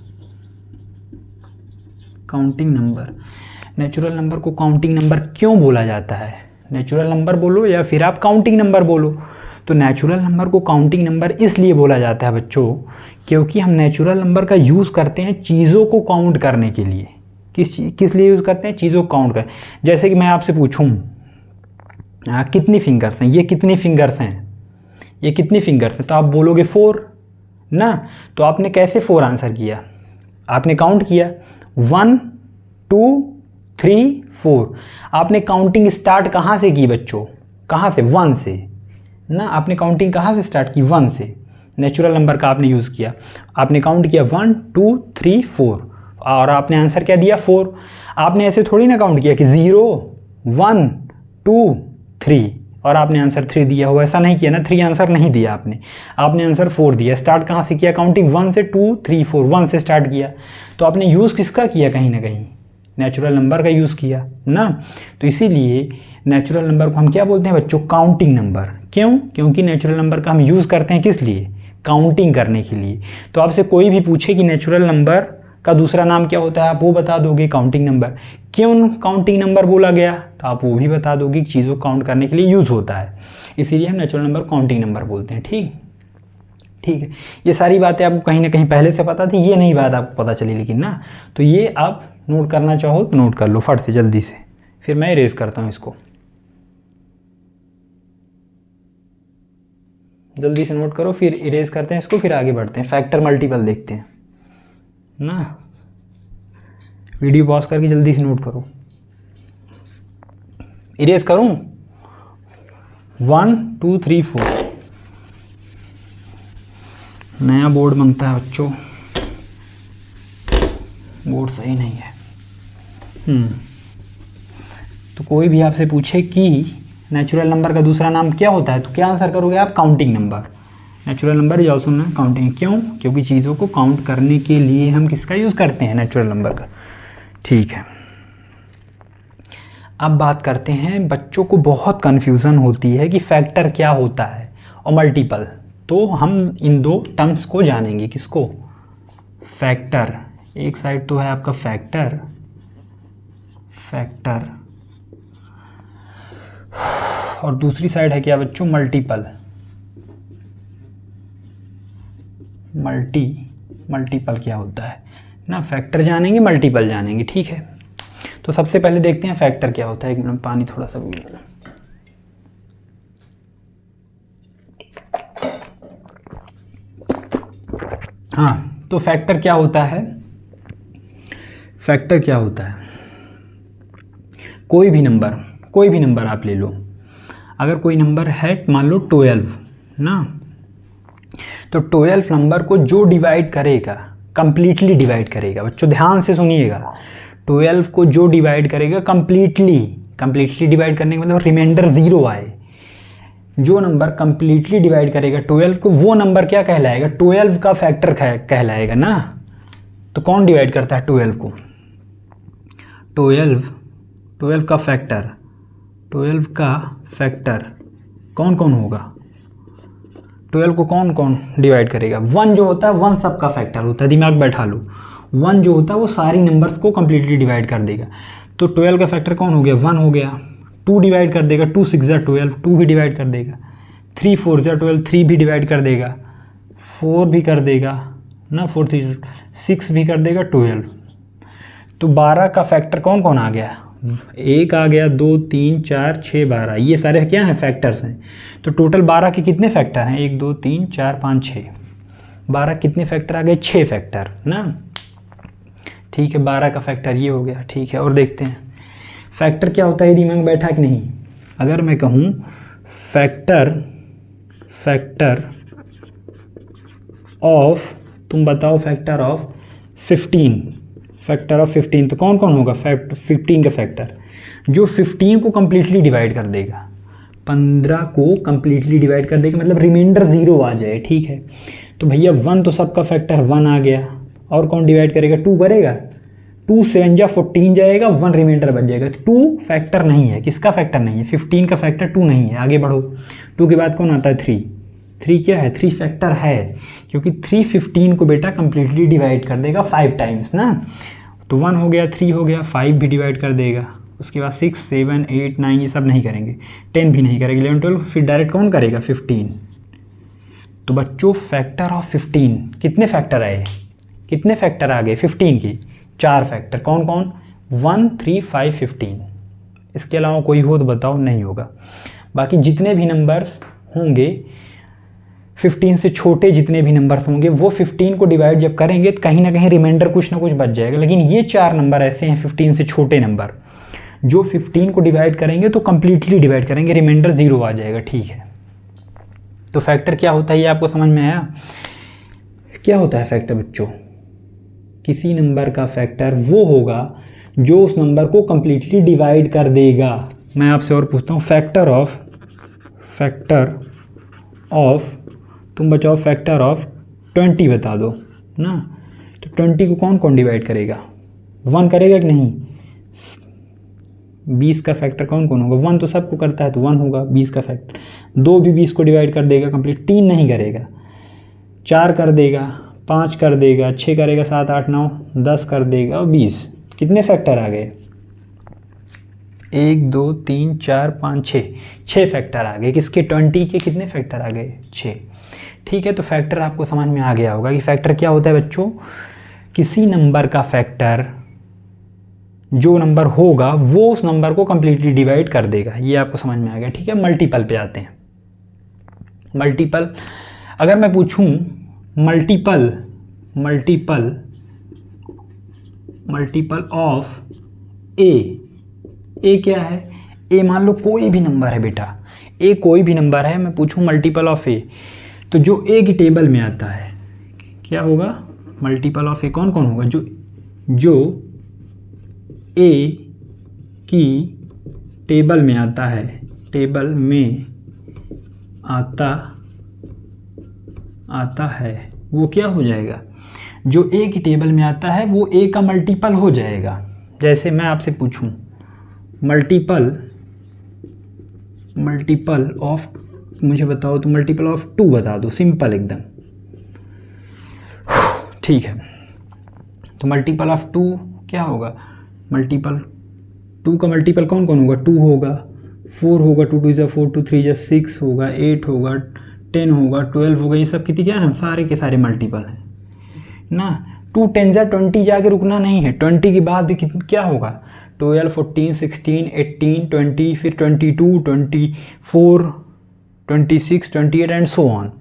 Natural number को काउंटिंग नंबर क्यों बोला जाता है, नेचुरल नंबर बोलो या फिर आप काउंटिंग नंबर बोलो। तो नेचुरल नंबर को काउंटिंग नंबर इसलिए बोला जाता है बच्चों, क्योंकि हम नेचुरल नंबर का यूज़ करते हैं चीज़ों को काउंट करने के लिए। किस लिए यूज़ करते हैं, चीज़ों को काउंट कर। जैसे कि मैं आपसे पूछूं कितनी फिंगर्स हैं, ये कितनी फिंगर्स हैं, तो आप बोलोगे 4 ना। तो आपने कैसे 4 आंसर किया, आपने काउंट किया 1, 2, 3, 4। आपने काउंटिंग स्टार्ट कहाँ से की बच्चों? कहाँ से? 1 से ना। आपने काउंटिंग कहाँ से स्टार्ट की? 1 से। नेचुरल नंबर का आपने यूज़ किया, आपने काउंट किया 1 2 3 4 और आपने आंसर क्या दिया? 4। आपने ऐसे थोड़ी ना काउंट किया कि 0 1 2 3 और आपने आंसर 3 दिया हो, ऐसा नहीं किया ना। 3 आंसर नहीं दिया आपने, आपने आंसर 4 दिया। स्टार्ट कहाँ से किया काउंटिंग? 1 से 2 3 4, 1 से स्टार्ट किया। तो आपने यूज़ किसका किया? कहीं ना कहीं नेचुरल नंबर का यूज़ किया ना। तो इसीलिए नेचुरल नंबर को हम क्या बोलते हैं बच्चों? Counting number. क्यों? क्योंकि नेचुरल नंबर का हम यूज़ करते हैं किस लिए? काउंटिंग करने के लिए। तो आपसे कोई भी पूछे कि नेचुरल नंबर का दूसरा नाम क्या होता है, आप वो बता दोगे काउंटिंग नंबर। क्यों काउंटिंग नंबर बोला गया? तो आप वो भी बता दोगे कि चीज़ों को काउंट करने के लिए यूज़ होता है, इसीलिए हम नेचुरल नंबर काउंटिंग नंबर बोलते हैं। ठीक है। ये सारी बातें आपको कहीं ना कहीं पहले से पता थी, ये नई बात आपको पता चली लेकिन ना। तो ये आप नोट करना चाहो तो नोट कर लो फट से जल्दी से, फिर मैं इरेज करता हूँ इसको। जल्दी से नोट करो, फिर इरेज करते हैं इसको, फिर आगे बढ़ते हैं। फैक्टर मल्टीपल देखते हैं ना। वीडियो पॉज करके जल्दी से नोट करो। इरेज करूं? 1 2 3 4। नया बोर्ड मांगता है बच्चों, बोर्ड सही नहीं है। तो कोई भी आपसे पूछे कि नेचुरल नंबर का दूसरा नाम क्या होता है, तो क्या आंसर करोगे आप? Counting number. नेचुरल नंबर या सुनना काउंटिंग। क्यों? क्योंकि चीज़ों को काउंट करने के लिए हम किसका यूज़ करते हैं? नेचुरल नंबर का। ठीक है, अब बात करते हैं। बच्चों को बहुत कन्फ्यूज़न होती है कि फैक्टर क्या होता है और मल्टीपल। तो हम इन दो टर्म्स को जानेंगे। किसको? फैक्टर। एक साइड तो है आपका फैक्टर और दूसरी साइड है क्या बच्चों? मल्टीपल। मल्टीपल क्या होता है ना। फैक्टर जानेंगे, मल्टीपल जानेंगे। ठीक है, तो सबसे पहले देखते हैं फैक्टर क्या होता है। एक मिनट पानी थोड़ा सा पी लो। हाँ, तो फैक्टर क्या होता है? फैक्टर क्या होता है? कोई भी नंबर आप ले लो। अगर कोई नंबर है मान लो 12 ना, तो 12 नंबर को जो डिवाइड करेगा, कंप्लीटली डिवाइड करेगा। बच्चों ध्यान से सुनिएगा, 12 को जो डिवाइड करेगा कंप्लीटली डिवाइड करने का मतलब रिमाइंडर 0 आए। जो नंबर कंप्लीटली डिवाइड करेगा 12 को, वो नंबर क्या कहलाएगा? 12 का फैक्टर कहलाएगा ना। तो कौन डिवाइड करता है 12 को? 12 का फैक्टर कौन कौन होगा? 12 को कौन कौन डिवाइड करेगा? 1 जो होता है, 1 सबका फैक्टर होता है, दिमाग बैठा लो। 1 जो होता है वो सारी नंबर्स को कंप्लीटली डिवाइड कर देगा। तो 12 का फैक्टर कौन हो गया? 1 हो गया। 2 डिवाइड कर देगा, 2 6 12, 2 भी डिवाइड कर देगा। 3 4 12, 3 भी डिवाइड कर देगा। 4 भी कर देगा ना, 4 3 6 भी कर देगा, 12। तो 12 का फैक्टर कौन कौन आ गया? 1 आ गया, 2 3 4 6 12। ये सारे क्या हैं? फैक्टर्स हैं। तो टोटल 12 के कितने फैक्टर हैं? 1 2 3 4 5 6। 12 कितने फैक्टर आ गए? 6 फैक्टर ना। ठीक है, 12 का फैक्टर ये हो गया। ठीक है, और देखते हैं फैक्टर क्या होता है। दिमाग बैठा कि नहीं? अगर मैं कहूँ फैक्टर ऑफ, तुम बताओ फैक्टर ऑफ 15, तो कौन कौन होगा? 15 का फैक्टर जो 15 को कंप्लीटली डिवाइड कर देगा, 15 को कंप्लीटली डिवाइड कर देगा, मतलब रिमाइंडर 0 आ जाए। ठीक है, तो भैया 1 तो सबका फैक्टर 1 आ गया, और कौन डिवाइड करेगा? 2 करेगा। 2 7 जा 14 जाएगा, 1 रिमाइंडर बच जाएगा। 2 फैक्टर नहीं है। किसका फैक्टर नहीं है? 15 का फैक्टर 2 नहीं है। आगे बढ़ो, 2 के बाद कौन आता है? 3 क्या है? 3 फैक्टर है, क्योंकि 3 15 को बेटा कंप्लीटली डिवाइड कर देगा 5 टाइम्स ना। तो 1 हो गया, 3 हो गया, 5 भी डिवाइड कर देगा। उसके बाद 6 7 8 9 ये सब नहीं करेंगे, 10 भी नहीं करेंगे, 11 12, फिर डायरेक्ट कौन करेगा? 15। तो बच्चों फैक्टर ऑफ 15 कितने फैक्टर आए? कितने फैक्टर आ गए 15 की? 4 फैक्टर। कौन कौन? 1 3 5 15। इसके अलावा कोई हो तो बताओ? नहीं होगा। बाकी जितने भी नंबर्स होंगे 15 से छोटे, जितने भी नंबर्स होंगे वो 15 को डिवाइड जब करेंगे तो कहीं ना कहीं रिमाइंडर कुछ ना कुछ बच जाएगा। लेकिन ये 4 नंबर ऐसे हैं 15 से छोटे नंबर जो 15 को डिवाइड करेंगे तो कंप्लीटली डिवाइड करेंगे, रिमाइंडर 0 आ जाएगा। ठीक है, तो फैक्टर क्या होता है ये आपको समझ में आया? क्या होता है फैक्टर बच्चों? किसी नंबर का फैक्टर वो होगा जो उस नंबर को कंप्लीटली डिवाइड कर देगा। मैं आपसे और पूछता हूँ, फैक्टर ऑफ तुम बचाओ, फैक्टर ऑफ 20 बता दो ना। तो 20 को कौन कौन डिवाइड करेगा? 1 करेगा कि नहीं? 20 का फैक्टर कौन कौन होगा? 1 तो सबको करता है तो 1 होगा 20 का फैक्टर। 2 भी 20 को डिवाइड कर देगा कंप्लीट, 3 नहीं करेगा, 4 कर देगा, 5 कर देगा, 6 करेगा, 7 8 9 10 कर देगा और 20। कितने फैक्टर आ गए? 1 2 3 4 5 6 फैक्टर आ गए। किसके? 20 के कितने फैक्टर आ गए? 6। ठीक है, तो फैक्टर आपको समझ में आ गया होगा कि फैक्टर क्या होता है बच्चों? किसी नंबर का फैक्टर जो नंबर होगा वो उस नंबर को कंप्लीटली डिवाइड कर देगा। ये आपको समझ में आ गया। ठीक है, मल्टीपल पे आते हैं। मल्टीपल, अगर मैं पूछूं मल्टीपल ऑफ ए क्या है? ए मान लो कोई भी नंबर है बेटा, ए कोई भी नंबर है, मैं पूछूं मल्टीपल ऑफ ए, तो जो ए की टेबल में आता है क्या होगा? मल्टीपल ऑफ ए कौन कौन होगा? जो ए की टेबल में आता है, टेबल में आता है वो क्या हो जाएगा? जो ए की टेबल में आता है वो ए का मल्टीपल हो जाएगा। जैसे मैं आपसे पूछूं मल्टीपल ऑफ, मुझे बताओ तो मल्टीपल ऑफ 2 बता दो, सिंपल एकदम। ठीक है, तो मल्टीपल ऑफ 2 क्या होगा? मल्टीपल 2 का मल्टीपल कौन कौन होगा? 2 होगा, 4 होगा, 2 2 जा 4, 2 3 जा 6 होगा, 8 होगा, 10 होगा, 12 होगा। ये सब कितनी क्या है? सारे के सारे मल्टीपल हैं ना। 2 10 जा 20 जाके रुकना नहीं है, 20 के बाद भी क्या होगा? 12 14 16 18 20, फिर 22 24 26 28 एंड सो ऑन।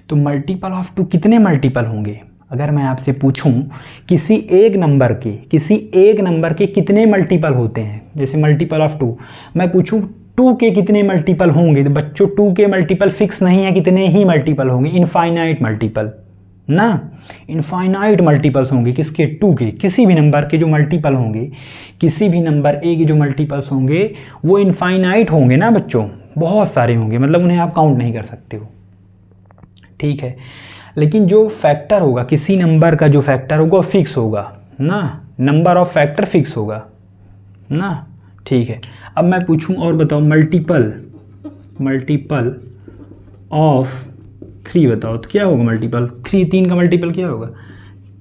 तो मल्टीपल ऑफ 2 कितने मल्टीपल होंगे? अगर मैं आपसे पूछूं किसी एक नंबर के कितने मल्टीपल होते हैं, जैसे मल्टीपल ऑफ 2, मैं पूछूं 2 के कितने मल्टीपल होंगे, तो बच्चों 2 के मल्टीपल फिक्स नहीं है, कितने ही मल्टीपल होंगे? इनफाइनाइट मल्टीपल ना, इनफाइनाइट मल्टीपल्स होंगे। किसके? 2 के। किसी भी नंबर के जो मल्टीपल होंगे, किसी भी नंबर ए के जो मल्टीपल्स होंगे वो इनफाइनाइट होंगे ना बच्चों, बहुत सारे होंगे, मतलब उन्हें आप काउंट नहीं कर सकते हो। ठीक है, लेकिन जो फैक्टर होगा, किसी नंबर का जो फैक्टर होगा फिक्स होगा ना, नंबर ऑफ फैक्टर फिक्स होगा ना। ठीक है, अब मैं पूछूं और बताओ मल्टीपल ऑफ 3 बताओ तो क्या होगा? मल्टीपल 3 का मल्टीपल क्या होगा?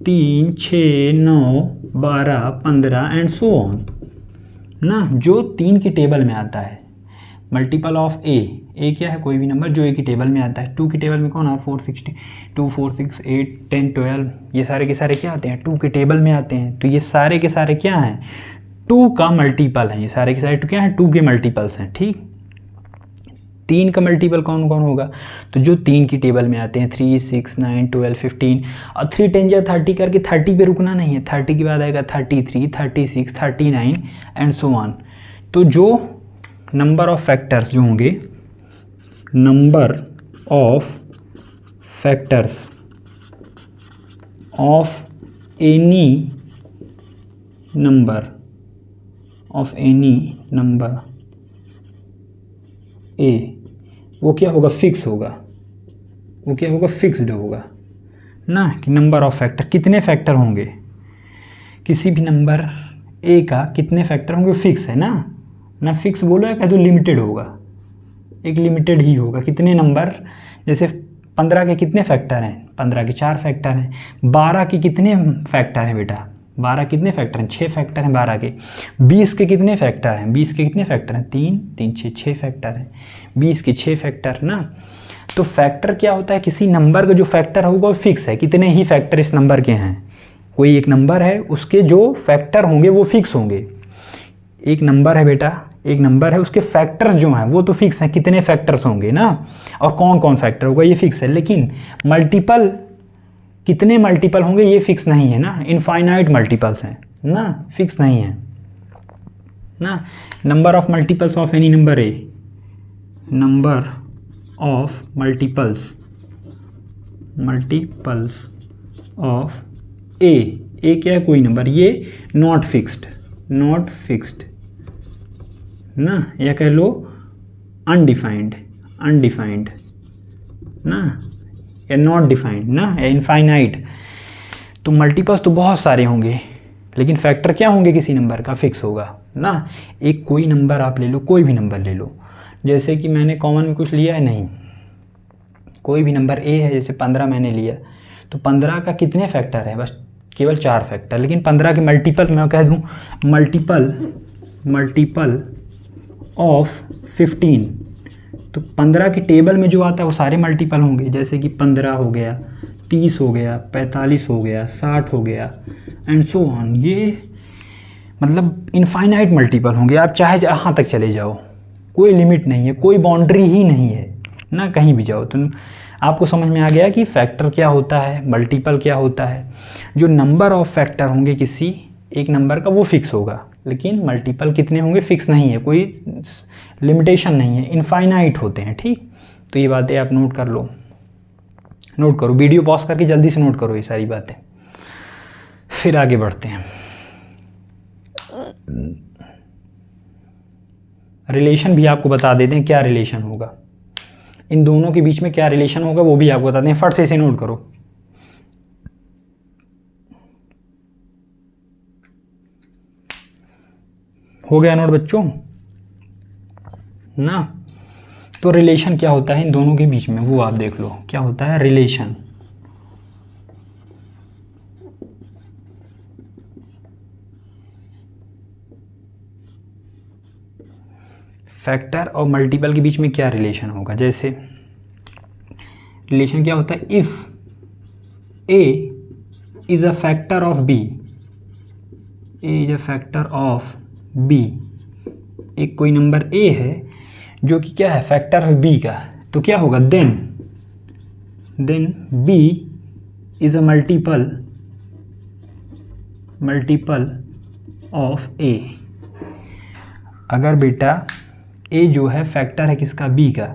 3 6 9 12 15 एंड सो ऑन ना, जो 3 की टेबल में आता है। मल्टीपल ऑफ ए क्या है? कोई भी नंबर जो ए की टेबल में आता है। 2 की टेबल में कौन है? 4 16 2 4 6 8 10 12, ये सारे के सारे क्या आते हैं? 2 के टेबल में आते हैं। तो ये सारे के सारे क्या हैं? 2 का मल्टीपल हैं। ये सारे के सारे क्या हैं? 2 के मल्टीपल्स हैं। ठीक, 3 का मल्टीपल कौन कौन होगा? तो जो 3 की टेबल में आते हैं, 3 6 9 12 15, और 3 10 या 30 करके 30 पे रुकना नहीं है, 30 के बाद आएगा 33 36 39 एंड सो ऑन। तो जो नंबर ऑफ फैक्टर्स जो होंगे, number of factors of any number ए, वो क्या होगा? फिक्स होगा। वो क्या होगा? फिक्स्ड होगा ना। कि नंबर ऑफ फैक्टर, कितने फैक्टर होंगे किसी भी नंबर ए का, कितने फैक्टर होंगे? फिक्स है ना। फिक्स बोलो या कह दो लिमिटेड होगा, एक लिमिटेड ही होगा। कितने नंबर, जैसे 15 के कितने फैक्टर हैं? 15 के 4 फैक्टर हैं। 12 के कितने फैक्टर हैं बेटा? 12 कितने फैक्टर हैं? 6 फैक्टर हैं 12 के। 20 के कितने फैक्टर हैं? 20 के कितने फैक्टर हैं? 3 3 6 फैक्टर हैं। 20 के 6 फैक्टर ना। तो फैक्टर क्या होता है? किसी नंबर का जो फैक्टर होगा वो फिक्स है। कितने ही फैक्टर इस नंबर के हैं? कोई एक नंबर है, उसके जो फैक्टर होंगे वो फिक्स होंगे। एक नंबर है बेटा, एक नंबर है, उसके फैक्टर्स जो हैं वो तो फिक्स हैं, कितने फैक्टर्स होंगे ना, और कौन कौन फैक्टर होगा ये फिक्स है। लेकिन मल्टीपल, कितने मल्टीपल होंगे ये फिक्स नहीं है ना, इनफाइनाइट मल्टीपल्स हैं ना, फिक्स नहीं है। ना। Number of multiples of any number A, number of multiples of A क्या है, कोई नंबर, ये नॉट फिक्स्ड ना, या कह लो अनडिफाइंड ना, या नॉट डिफाइंड ना, या इनफाइनाइट। तो मल्टीपल्स तो बहुत सारे होंगे, लेकिन फैक्टर क्या होंगे, किसी नंबर का फिक्स होगा ना। एक कोई नंबर आप ले लो, कोई भी नंबर ले लो, जैसे कि मैंने कॉमन में कुछ लिया है नहीं, कोई भी नंबर ए है, जैसे 15 मैंने लिया, तो 15 का कितने फैक्टर है, बस केवल 4 फैक्टर, लेकिन 15 के मल्टीपल मैं कह दूँ, मल्टीपल ऑफ 15, तो 15 की टेबल में जो आता है वो सारे मल्टीपल होंगे, जैसे कि 15 हो गया, 30 हो गया, 45 हो गया, 60 हो गया, एंड सो ऑन। ये मतलब इनफाइनाइट मल्टीपल होंगे, आप चाहे जहाँ तक चले जाओ, कोई लिमिट नहीं है, कोई बाउंड्री ही नहीं है ना, कहीं भी जाओ। तो आपको समझ में आ गया कि फैक्टर क्या होता है, मल्टीपल क्या होता है। जो नंबर ऑफ फैक्टर होंगे किसी एक नंबर का वो फिक्स होगा, लेकिन मल्टीपल कितने होंगे फिक्स नहीं है, कोई लिमिटेशन नहीं है, इनफाइनाइट होते हैं। ठीक, तो ये बातें आप नोट कर लो, नोट करो, वीडियो पॉज करके जल्दी से नोट करो ये सारी बातें, फिर आगे बढ़ते हैं। रिलेशन भी आपको बता देते हैं क्या रिलेशन होगा, इन दोनों के बीच में क्या रिलेशन होगा वो भी आपको बताते हैं, फट से इसे नोट करो। हो गया नोट बच्चों ना। तो रिलेशन क्या होता है इन दोनों के बीच में, वो आप देख लो क्या होता है रिलेशन। फैक्टर और मल्टीपल के बीच में क्या रिलेशन होगा, जैसे रिलेशन क्या होता है, if a is a factor of b, a is a factor of b, एक कोई नंबर ए है जो कि क्या है फैक्टर है बी का, तो क्या होगा, then B is a multiple of A. अगर बेटा ए जो है फैक्टर है किसका, बी का,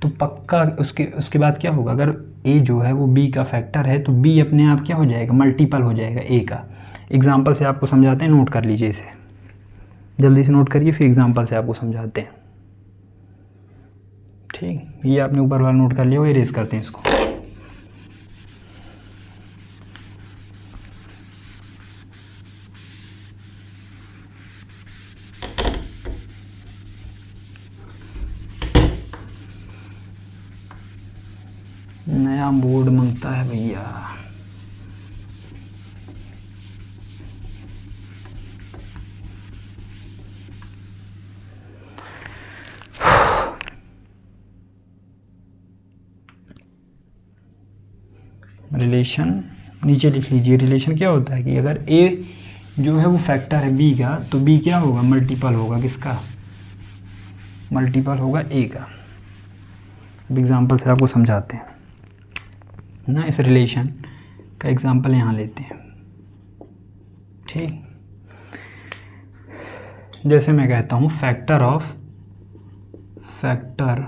तो पक्का उसके बाद क्या होगा, अगर ए जो है वो बी का फैक्टर है तो बी अपने आप क्या हो जाएगा, मल्टीपल हो जाएगा ए का। एग्जाम्पल से आपको समझाते हैं, नोट कर लीजिए इसे, जल्दी से नोट करिए, फिर एग्जाम्पल से आपको समझाते हैं। ठीक, ये आपने ऊपर वाला नोट कर लिया होगा, इरेज करते हैं इसको। नया बोर्ड मांगता है भैया। रिलेशन नीचे लिख लीजिए। रिलेशन क्या होता है कि अगर ए जो है वो फैक्टर है बी का, तो बी क्या होगा, मल्टीपल होगा किसका, मल्टीपल होगा ए का। अब एग्जांपल से आपको समझाते हैं ना, इस रिलेशन का एग्जांपल यहाँ लेते हैं। ठीक, जैसे मैं कहता हूँ फैक्टर ऑफ 15,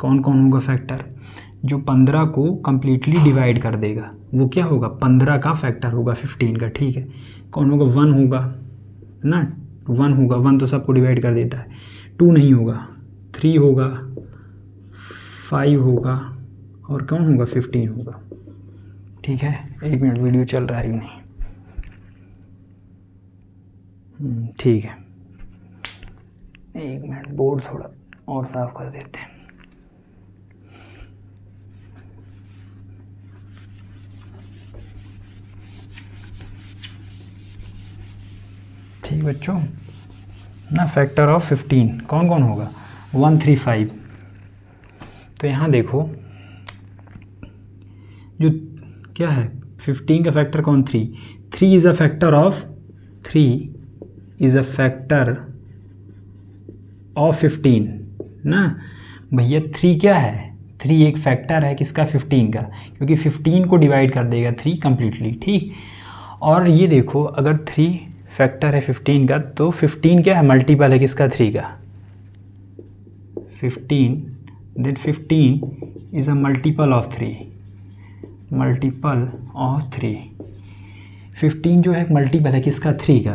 कौन कौन होगा फैक्टर, जो 15 को कम्प्लीटली डिवाइड कर देगा वो क्या होगा, 15 का फैक्टर होगा 15 का। ठीक है, कौन होगा, 1 होगा ना, 1 होगा, 1 तो सबको डिवाइड कर देता है, 2 नहीं होगा, 3 होगा, 5 होगा, और कौन होगा, 15 होगा। ठीक है, 1 मिनट वीडियो चल रहा है कि नहीं, ठीक है, 1 मिनट बोर्ड थोड़ा और साफ कर देते हैं। ठीक बच्चों ना, फैक्टर ऑफ 15 कौन कौन होगा, 1 3 5। तो यहाँ देखो जो क्या है 15 का फैक्टर कौन, 3 इज़ अ फैक्टर ऑफ 15 ना भैया। 3 क्या है, 3 एक फैक्टर है किसका, 15 का, क्योंकि 15 को डिवाइड कर देगा 3 कम्प्लीटली। ठीक, और ये देखो अगर 3 फैक्टर है 15 का, तो 15 क्या है, मल्टीपल है किसका, 3 का। 15, then 15 is a multiple of 3, multiple of 3। 15 जो है मल्टीपल है किसका, 3 का।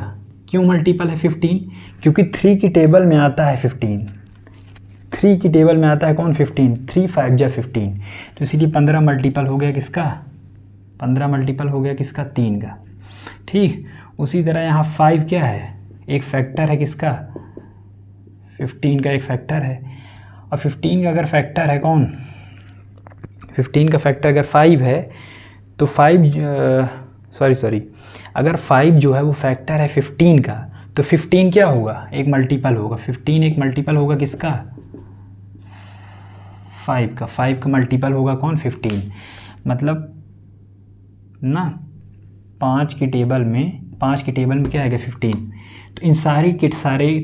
क्यों मल्टीपल है 15? क्योंकि 3 की टेबल में आता है 15, 3 की टेबल में आता है कौन, 15। 3 5 जा 15, तो इसीलिए 15 मल्टीपल हो गया किसका, 15 मल्टीपल हो गया किसका, 3 का। ठीक, उसी तरह यहाँ 5 क्या है, एक फैक्टर है किसका, 15 का एक फैक्टर है। और 15 का अगर फैक्टर है कौन, 15 का फैक्टर अगर 5 है तो 5 सॉरी अगर 5 जो है वो फैक्टर है 15 का, तो 15 क्या होगा, एक मल्टीपल होगा। 15 एक मल्टीपल होगा किसका, 5 का। 5 का मल्टीपल होगा कौन, 15। मतलब ना 5 की टेबल में क्या आएगा, 15। तो इन सारे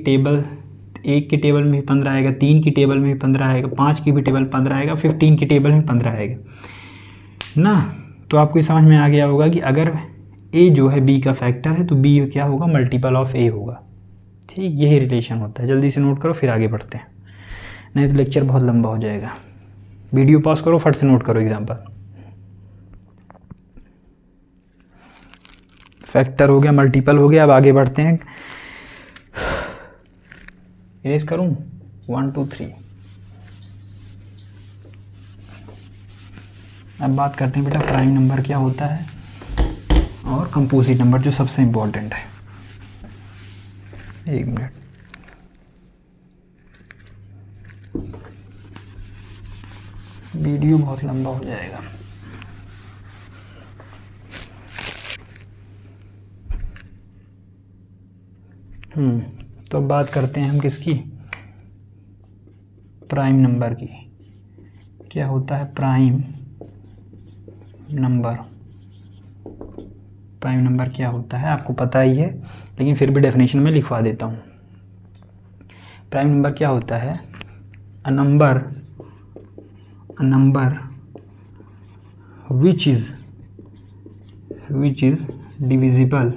टेबल, एक की टेबल में भी 15 आएगा, 3 की टेबल में भी 15 आएगा, 5 की भी टेबल 15 आएगा, 15 की टेबल में 15 आएगा ना। तो आपको समझ में आ गया होगा कि अगर a जो है b का फैक्टर है तो b क्या होगा, मल्टीपल ऑफ a होगा। ठीक, यही रिलेशन होता है। जल्दी से नोट करो फिर आगे बढ़ते हैं, नहीं तो लेक्चर बहुत लंबा हो जाएगा। वीडियो पॉज करो, फट से नोट करो एग्जाम्पल। फैक्टर हो गया, मल्टीपल हो गया, अब आगे बढ़ते हैं। इरेज करूं, 1 2 3। अब बात करते हैं बेटा प्राइम नंबर क्या होता है और कंपोजिट नंबर जो सबसे इम्पोर्टेंट है। एक मिनट, वीडियो बहुत लंबा हो जाएगा। तो अब बात करते हैं हम किसकी, प्राइम नंबर की। क्या होता है प्राइम नंबर, प्राइम नंबर क्या होता है आपको पता ही है, लेकिन फिर भी डेफिनेशन में लिखवा देता हूँ। प्राइम नंबर क्या होता है, a number which is divisible,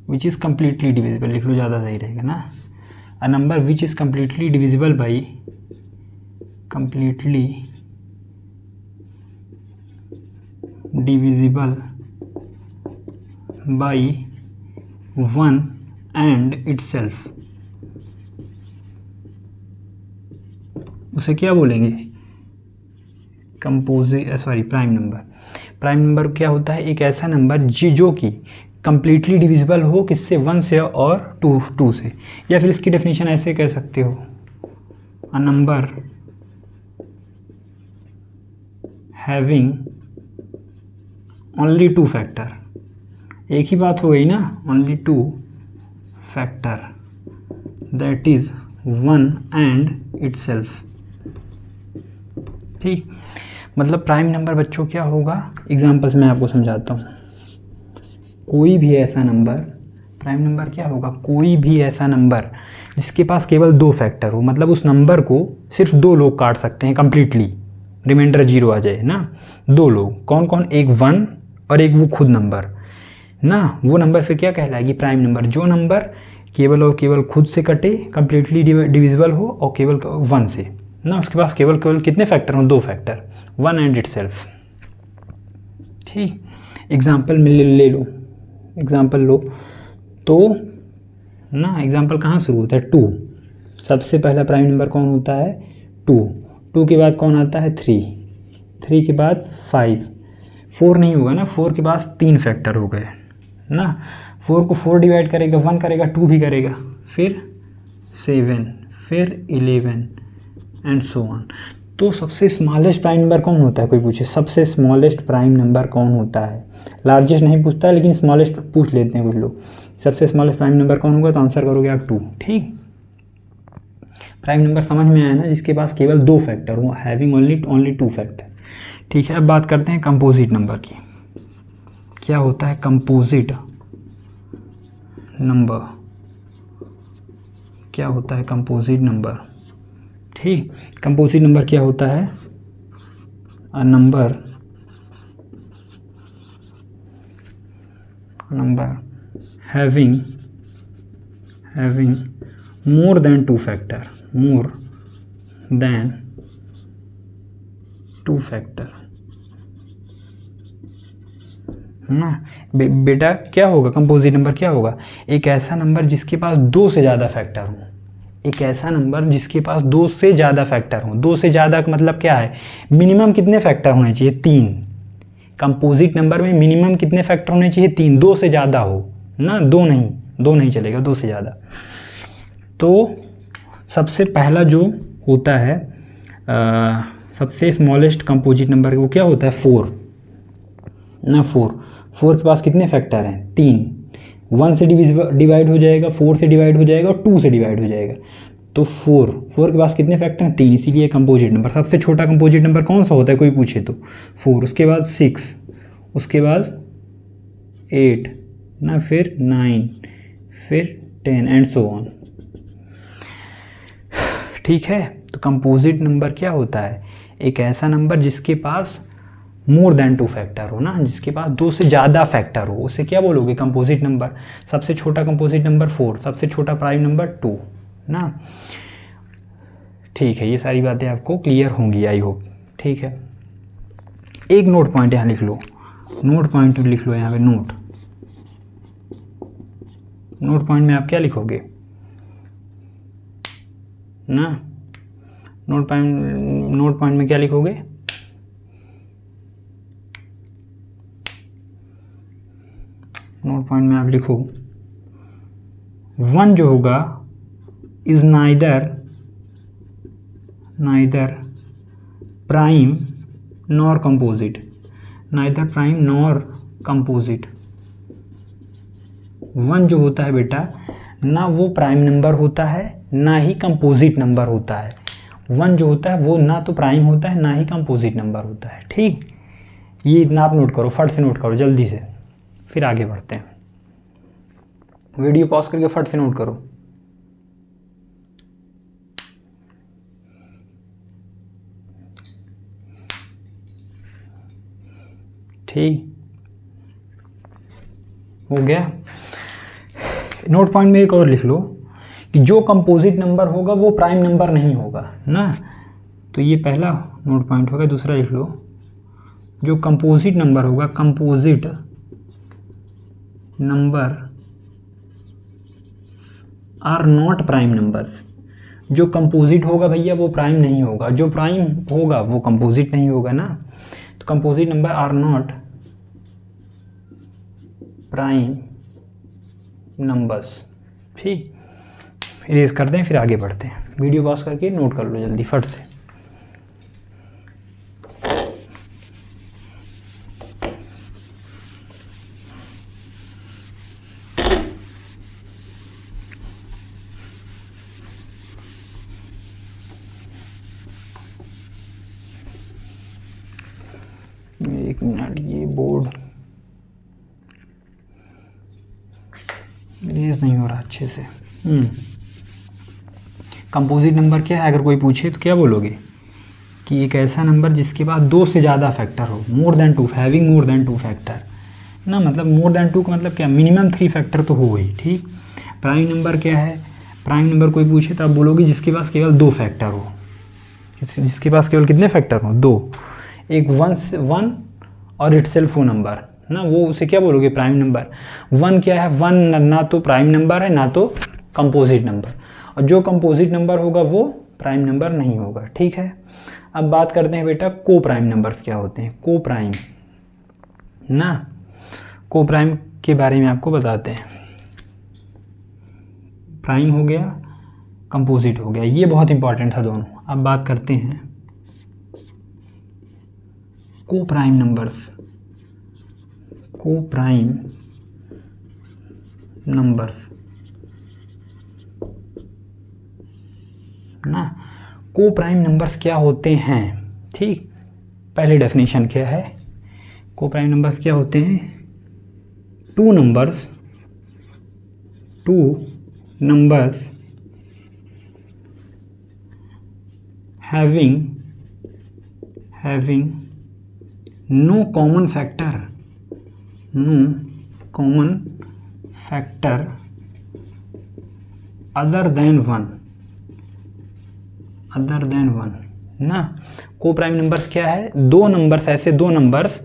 which is completely divisible, लिख लो ज़्यादा सही रहेगा ना। A number which is completely divisible by 1 and itself, उसे क्या बोलेंगे, प्राइम नंबर। प्राइम नंबर क्या होता है, एक ऐसा नंबर जो कि कंप्लीटली डिविजिबल हो किससे, 1 से और 2 से। या फिर इसकी डेफिनेशन ऐसे कह सकते हो, a number having only 2 factor. एक ही बात हो गई ना, only 2 factor, that is 1 and itself. ठीक, मतलब प्राइम नंबर बच्चों क्या होगा, एग्जाम्पल्स मैं आपको समझाता हूँ। कोई भी ऐसा नंबर, प्राइम नंबर क्या होगा, कोई भी ऐसा नंबर जिसके पास केवल 2 फैक्टर हो, मतलब उस नंबर को सिर्फ 2 लोग काट सकते हैं कंप्लीटली, रिमाइंडर 0 आ जाए ना। 2 लोग कौन कौन, एक 1 और एक वो खुद नंबर ना, वो नंबर फिर क्या कहलाएगी, प्राइम नंबर। जो नंबर केवल और केवल खुद से कटे, कंप्लीटली डिविजिबल हो और केवल 1 से ना, उसके पास केवल कितने फैक्टर हों, 2 फैक्टर, 1 एंड इटसेल्फ। ठीक, एग्जाम्पल में ले लो, एग्जाम्पल लो तो ना, एग्जाम्पल कहाँ शुरू होता है, 2। सबसे पहला प्राइम नंबर कौन होता है, 2 के बाद कौन आता है, 3 के बाद 5, 4 नहीं होगा ना, 4 के बाद 3 फैक्टर हो गए ना। 4 को 4 डिवाइड करेगा, 1 करेगा, 2 भी करेगा, फिर 7, फिर 11 एंड सो ऑन। तो सबसे स्मॉलेस्ट प्राइम नंबर कौन होता है, कोई पूछे सबसे स्मॉलेस्ट प्राइम नंबर कौन होता है, लार्जेस्ट नहीं पूछता है लेकिन स्मॉलेस्ट पूछ लेते हैं कुछ लोग। सबसे स्मॉलेस्ट प्राइम नंबर कौन होगा, तो आंसर करोगे आप 2। ठीक, प्राइम नंबर समझ में आया ना, जिसके पास केवल 2 फैक्टर हो, हैविंग ओनली 2 फैक्टर। ठीक है, अब बात करते हैं कंपोजिट नंबर की। क्या होता है कंपोजिट नंबर, क्या होता है कंपोजिट नंबर। ठीक, कंपोजिट नंबर क्या होता है, a number number having more than 2 factor, more than 2 factor ना। बेटा क्या होगा, कंपोजिट नंबर क्या होगा, एक ऐसा नंबर जिसके पास 2 से ज़्यादा फैक्टर हो, एक ऐसा नंबर जिसके पास 2 से ज़्यादा फैक्टर हो। 2 से ज़्यादा का मतलब क्या है, मिनिमम कितने फैक्टर होने चाहिए, 3। कंपोजिट नंबर में मिनिमम कितने फैक्टर होने चाहिए, 3। 2 से ज़्यादा हो ना, 2 नहीं चलेगा, 2 से ज़्यादा। तो सबसे पहला जो होता है सबसे स्मॉलेस्ट कंपोजिट नंबर वो क्या होता है, 4 ना। 4 के पास कितने फैक्टर हैं, 3। 1 से डिवाइड हो जाएगा, 4 से डिवाइड हो जाएगा और 2 से डिवाइड हो जाएगा। तो 4 के पास कितने फैक्टर हैं, 3, इसीलिए कंपोजिट नंबर। सबसे छोटा कंपोजिट नंबर कौन सा होता है, कोई पूछे तो 4, उसके बाद 6, उसके बाद 8 ना, फिर 9, फिर 10 एंड सो ऑन। ठीक है, तो कंपोजिट नंबर क्या होता है, एक ऐसा नंबर जिसके पास मोर देन 2 फैक्टर हो ना, जिसके पास 2 से ज़्यादा फैक्टर हो, उसे क्या बोलोगे, कंपोजिट नंबर। सबसे छोटा कंपोजिट नंबर 4, सबसे छोटा प्राइम नंबर 2 ना। ठीक है, ये सारी बातें आपको क्लियर होंगी आई होप। ठीक है, एक नोट पॉइंट यहाँ लिख लो, नोट पॉइंट लिख लो यहाँ पे, नोट पॉइंट में आप क्या लिखोगे ना, नोट पॉइंट में क्या लिखोगे, नोट पॉइंट में आप लिखो 1 जो होगा is neither prime nor composite, neither prime nor composite. 1 जो होता है बेटा, ना वो प्राइम नंबर होता है ना ही कंपोजिट नंबर होता है। 1 जो होता है वो ना तो प्राइम होता है ना ही कंपोजिट नंबर होता है। ठीक, ये इतना आप नोट करो, फट से नोट करो जल्दी से, फिर आगे बढ़ते हैं। वीडियो पॉज करके फट से नोट करो। ठीक हो गया। नोट पॉइंट में एक और लिख लो कि जो कंपोजिट नंबर होगा वो प्राइम नंबर नहीं होगा ना। तो ये पहला नोट पॉइंट होगा। दूसरा लिख लो, जो कंपोजिट नंबर होगा, composite number are not prime numbers. जो कंपोजिट होगा भैया वो प्राइम नहीं होगा, जो प्राइम होगा वो कंपोजिट नहीं होगा ना। तो composite number are not prime numbers. ठीक, इरेज कर दें फिर आगे बढ़ते हैं। वीडियो पॉज करके नोट कर लो जल्दी फट से। एक मिनट, ये बोर्ड इरेज नहीं हो रहा अच्छे से। कंपोजिट नंबर क्या है, अगर कोई पूछे तो क्या बोलोगे कि एक ऐसा नंबर जिसके पास 2 से ज़्यादा फैक्टर हो, more than 2, having more than 2 factor ना। मतलब मोर देन 2 का मतलब क्या, मिनिमम 3 फैक्टर तो हो ही। ठीक, प्राइम नंबर क्या है, प्राइम नंबर कोई पूछे तो आप बोलोगे जिसके पास केवल 2 फैक्टर हो। जिसके पास केवल कितने फैक्टर हो, 2। एक 1 और इटसेल्फ वो नंबर ना, वो उसे क्या बोलोगे, प्राइम नंबर। 1 क्या है, 1 ना तो प्राइम नंबर है ना तो कंपोजिट नंबर, और जो कंपोजिट नंबर होगा वो प्राइम नंबर नहीं होगा। ठीक है, अब बात करते हैं बेटा को प्राइम नंबर्स क्या होते हैं। को प्राइम ना, को प्राइम के बारे में आपको बताते हैं। प्राइम हो गया, कंपोजिट हो गया, ये बहुत इंपॉर्टेंट था दोनों। अब बात करते हैं को प्राइम नंबर्स। को प्राइम नंबर्स ना, को प्राइम नंबर्स क्या होते हैं। ठीक, पहले डेफिनेशन क्या है, को प्राइम नंबर्स क्या होते हैं, two numbers having no common factor common factor other than one ना। को प्राइम नंबर्स क्या है? दो नंबर्स, ऐसे दो नंबर्स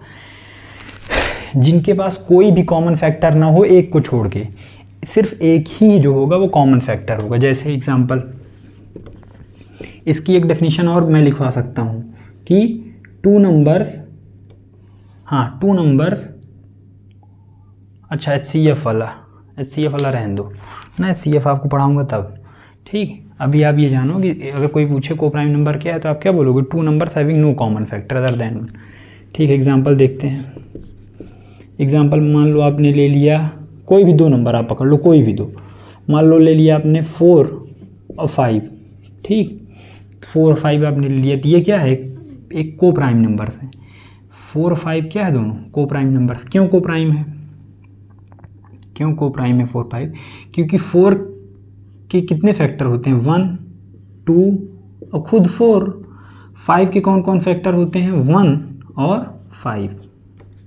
जिनके पास कोई भी कॉमन फैक्टर ना हो एक को छोड़ के, सिर्फ एक ही जो होगा वो कॉमन फैक्टर होगा। जैसे एग्जांपल, इसकी एक डेफिनेशन और मैं लिखवा सकता हूँ कि टू नंबर्स, अच्छा HCF वाला रहने दो ना, HCF आपको पढ़ाऊँगा तब, ठीक। अभी आप ये जानो कि अगर कोई पूछे को प्राइम नंबर क्या है तो आप क्या बोलोगे? Two numbers having no common factor other than one, ठीक है। एग्जांपल देखते हैं। एग्जांपल मान लो आपने ले लिया कोई भी दो नंबर, आप पकड़ लो कोई भी दो, मान लो ले लिया आपने 4 और 5, ठीक। 4 और 5 आपने ले लिया, तो ये क्या है? एक को प्राइम नंबर है। 4 और 5 क्या है? दोनों को प्राइम नंबर्स। क्यों को प्राइम है? 4 5? क्योंकि 4 के कितने फैक्टर होते हैं? 1 2 और खुद 4। 5 के कौन कौन फैक्टर होते हैं? 1 और 5,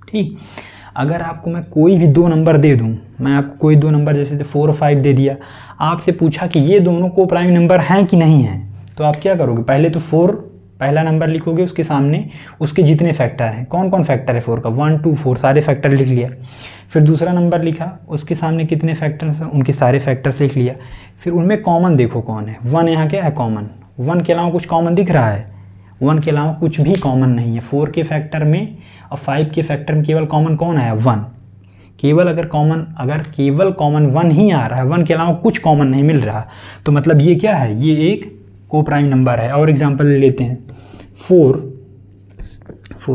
ठीक। अगर आपको मैं कोई भी दो नंबर दे दूं, मैं आपको कोई दो नंबर जैसे 4 और 5 दे दिया, आपसे पूछा कि ये दोनों को प्राइम नंबर हैं कि नहीं हैं, तो आप क्या करोगे? पहले तो 4 पहला नंबर लिखोगे, उसके सामने उसके जितने फैक्टर हैं, कौन कौन फैक्टर है 4 का? 1 2 4, सारे फैक्टर लिख लिया। फिर दूसरा नंबर लिखा, उसके सामने कितने फैक्टर्स हैं, उनके सारे फैक्टर्स लिख लिया। फिर उनमें कॉमन देखो कौन है। 1 यहाँ क्या है? कॉमन। 1 के अलावा कुछ कॉमन दिख रहा है? 1 के अलावा कुछ भी कॉमन नहीं है। 4 के फैक्टर में और 5 के फैक्टर में केवल कॉमन कौन आया? 1। अगर केवल कॉमन 1 ही आ रहा है, 1 के अलावा कुछ कॉमन नहीं मिल रहा, तो मतलब ये क्या है? ये एक को प्राइम नंबर है। और एग्जांपल ले लेते हैं, 4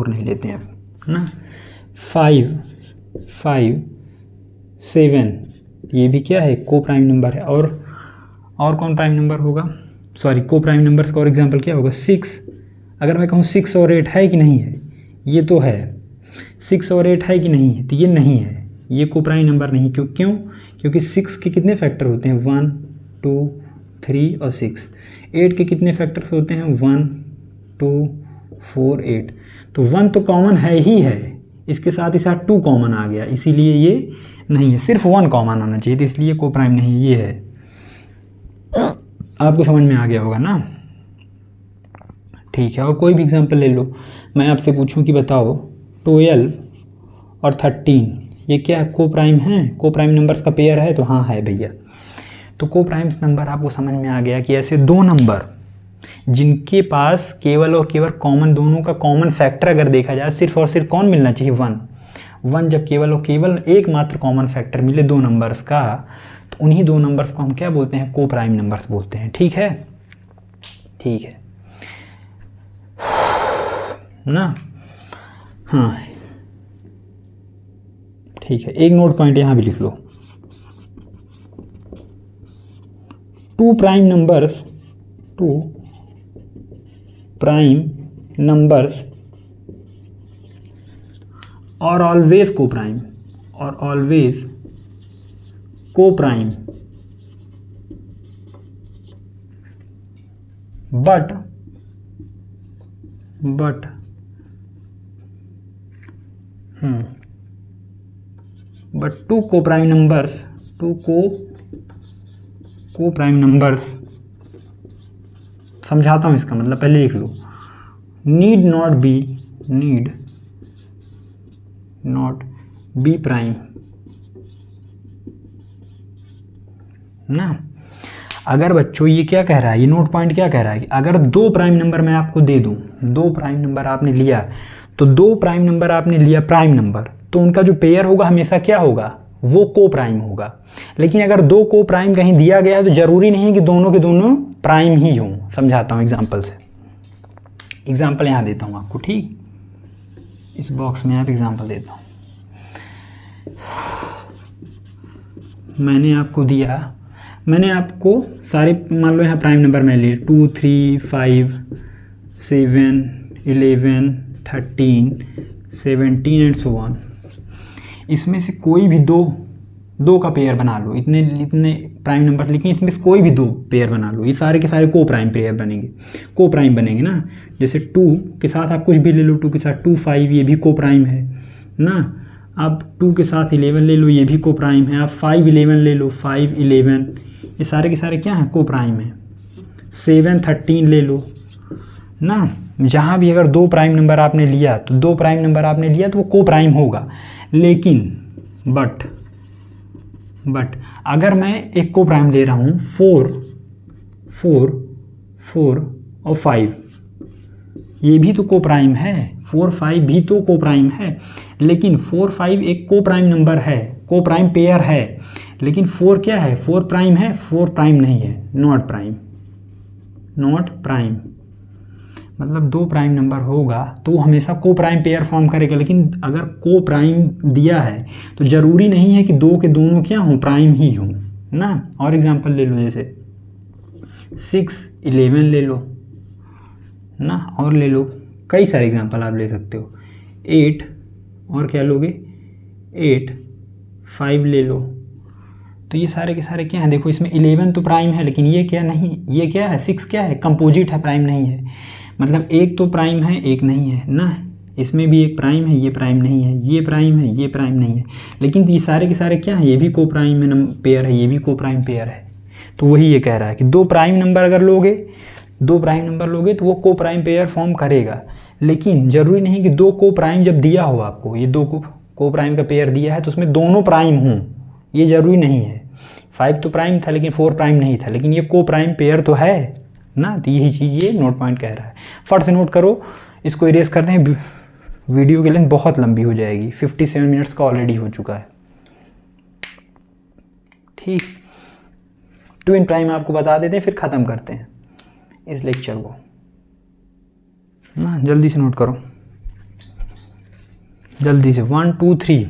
नहीं लेते हैं ना, 5 7, ये भी क्या है? को प्राइम नंबर है। और कौन प्राइम नंबर होगा? सॉरी, को प्राइम नंबर्स का और एग्जांपल क्या होगा? 6। अगर मैं कहूँ 6 और 8 है कि नहीं है? ये तो है। 6 और 8 है कि नहीं है? तो ये नहीं है, ये को प्राइम नंबर नहीं। क्यों? क्योंकि 6 के कितने फैक्टर होते हैं? 1 2 3 और 6। 8 के कितने फैक्टर्स होते हैं? 1 2 4 8। तो 1 तो कॉमन है ही है, इसके साथ ही साथ 2 कॉमन आ गया, इसीलिए ये नहीं है। सिर्फ 1 कॉमन आना चाहिए, तो इसलिए को प्राइम नहीं, ये है। आपको समझ में आ गया होगा ना, ठीक है। और कोई भी एग्जांपल ले लो, मैं आपसे पूछूं कि बताओ 12 और 13 ये क्या है? को प्राइम है? को प्राइम नंबर्स का पेयर है? तो हाँ है भैया। तो को प्राइम नंबर आपको समझ में आ गया कि ऐसे दो नंबर जिनके पास केवल और केवल कॉमन, दोनों का कॉमन फैक्टर अगर देखा जाए सिर्फ और सिर्फ कौन मिलना चाहिए? 1। जब केवल और केवल एकमात्र कॉमन फैक्टर मिले दो नंबर्स का, तो उन्हीं दो नंबर्स को हम क्या बोलते हैं? को प्राइम नंबर्स बोलते हैं, ठीक है ना। हाँ ठीक है, एक नोट पॉइंट यहाँ भी लिख लो। टू प्राइम नंबर्स और ऑलवेज को प्राइम बट टू को प्राइम नंबर्स, समझाता हूं इसका मतलब, पहले लिख लो। नीड नॉट बी प्राइम ना। अगर बच्चों ये क्या कह रहा है, ये नोट पॉइंट क्या कह रहा है कि अगर दो प्राइम नंबर मैं आपको दे दूं, दो प्राइम नंबर आपने लिया, तो दो प्राइम नंबर आपने लिया प्राइम नंबर, तो उनका जो पेयर होगा हमेशा क्या होगा? वो को प्राइम होगा। लेकिन अगर दो को प्राइम कहीं दिया गया है तो जरूरी नहीं कि दोनों के दोनों प्राइम ही हों। समझाता हूं एग्जांपल से। एग्जांपल यहां देता हूं आपको, ठीक, इस बॉक्स में आप एग्जांपल देता हूं। मैंने आपको सारे, मान लो यहाँ प्राइम नंबर मैं लिए 2 3 5 7 11 13 17 एंड सो ऑन। इसमें से कोई भी दो का पेयर बना लो। इतने प्राइम नंबर लिखे, इसमें से कोई भी दो पेयर बना लो। ये सारे के सारे को प्राइम पेयर बनेंगे, को प्राइम बनेंगे ना। जैसे 2 के साथ आप कुछ भी ले लो, 2 के साथ 2 5, ये भी को प्राइम है ना। अब 2 के साथ 11 ले लो, ये भी को प्राइम है। अब 5 11 ले लो, 5 11 ये सारे के सारे क्या हैं, को प्राइम है। 7 13 ले लो ना, जहाँ भी अगर 2 प्राइम नंबर आपने लिया तो 2 प्राइम नंबर आपने लिया तो वो को प्राइम होगा। लेकिन बट अगर मैं एक को प्राइम ले रहा हूँ 4 4 4 और 5, ये भी तो को प्राइम है, 4 5 भी तो को प्राइम है। लेकिन 4 5 एक को प्राइम नंबर है, को प्राइम पेयर है। लेकिन 4 क्या है, 4 प्राइम है, 4 प्राइम नहीं है, नॉट प्राइम। नॉट प्राइम मतलब 2 प्राइम नंबर होगा तो वो हमेशा को प्राइम पेयर फॉर्म करेगा। लेकिन अगर को प्राइम दिया है तो ज़रूरी नहीं है कि 2 के दोनों क्या हों, प्राइम ही हों ना। और एग्जांपल ले लो, जैसे 6 11 ले लो ना, और ले लो, कई सारे एग्जांपल आप ले सकते हो। 8 और क्या लोगे, 8 5 ले लो। तो ये सारे के सारे क्या हैं, देखो इसमें 11 तो प्राइम है, लेकिन ये क्या नहीं, ये क्या है, 6 क्या है, कंपोजिट है, प्राइम नहीं है। मतलब एक तो प्राइम है, एक नहीं है ना। इसमें भी एक प्राइम है, ये प्राइम नहीं है, ये प्राइम है, ये प्राइम नहीं है। लेकिन ये सारे के सारे क्या है, ये भी को प्राइम में पेयर है, ये भी को प्राइम पेयर है। तो वही ये कह रहा है कि 2 प्राइम नंबर अगर लोगे, 2 प्राइम नंबर लोगे तो वो को प्राइम पेयर फॉर्म करेगा। लेकिन ज़रूरी नहीं कि 2 को प्राइम जब दिया हो आपको, ये 2 को प्राइम का पेयर दिया है तो उसमें दोनों प्राइम हों, ये ज़रूरी नहीं है। 5 तो प्राइम था लेकिन 4 प्राइम नहीं था, लेकिन ये को प्राइम पेयर तो है ना। तो यही चीज़ ये नोट पॉइंट कह रहा है। फट से नोट करो, इसको इरेज करते हैं, वीडियो की लेंथ बहुत लंबी हो जाएगी, 57 मिनट्स का ऑलरेडी हो चुका है। ठीक, ट्विन प्राइम आपको बता देते हैं, फिर ख़त्म करते हैं इस लेक्चर को ना। जल्दी से नोट करो, जल्दी से 1 2 3,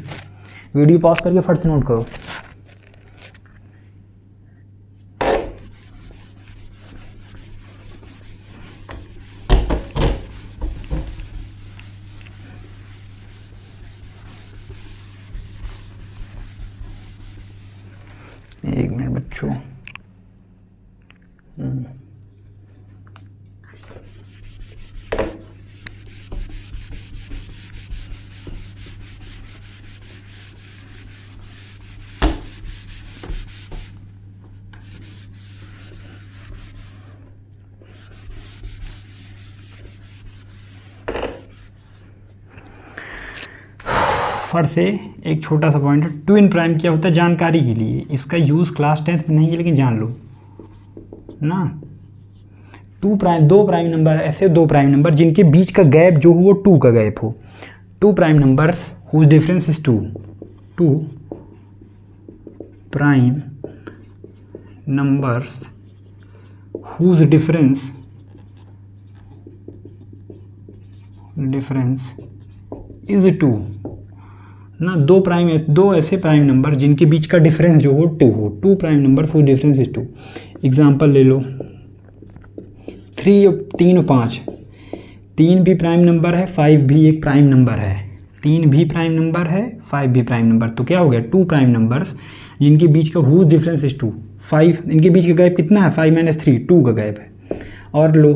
वीडियो पॉज करके फट से नोट करो। एक मिनट बच्चों, फट से एक छोटा सा पॉइंट है, ट्विन प्राइम क्या होता है जानकारी के लिए, इसका यूज़ क्लास 10th में नहीं है लेकिन जान लो ना। 2 प्राइम नंबर, ऐसे 2 प्राइम नंबर जिनके बीच का गैप जो हो वो 2 का गैप हो। 2 prime numbers whose difference is 2 prime numbers whose difference is 2 ना। 2 ऐसे प्राइम नंबर जिनके बीच का डिफरेंस जो हो 2 हो। 2 prime number whose difference is 2। Example ले लो, 3 और 5, 3 भी प्राइम नंबर है, 5 भी एक प्राइम नंबर है। 3 भी प्राइम नंबर है, 5 भी प्राइम नंबर। तो क्या हो गया, 2 प्राइम नंबर्स जिनके बीच का हुज डिफरेंस इज 2। 5 इनके बीच का गैप कितना है, 5 - 3 2 का गैप है। और लो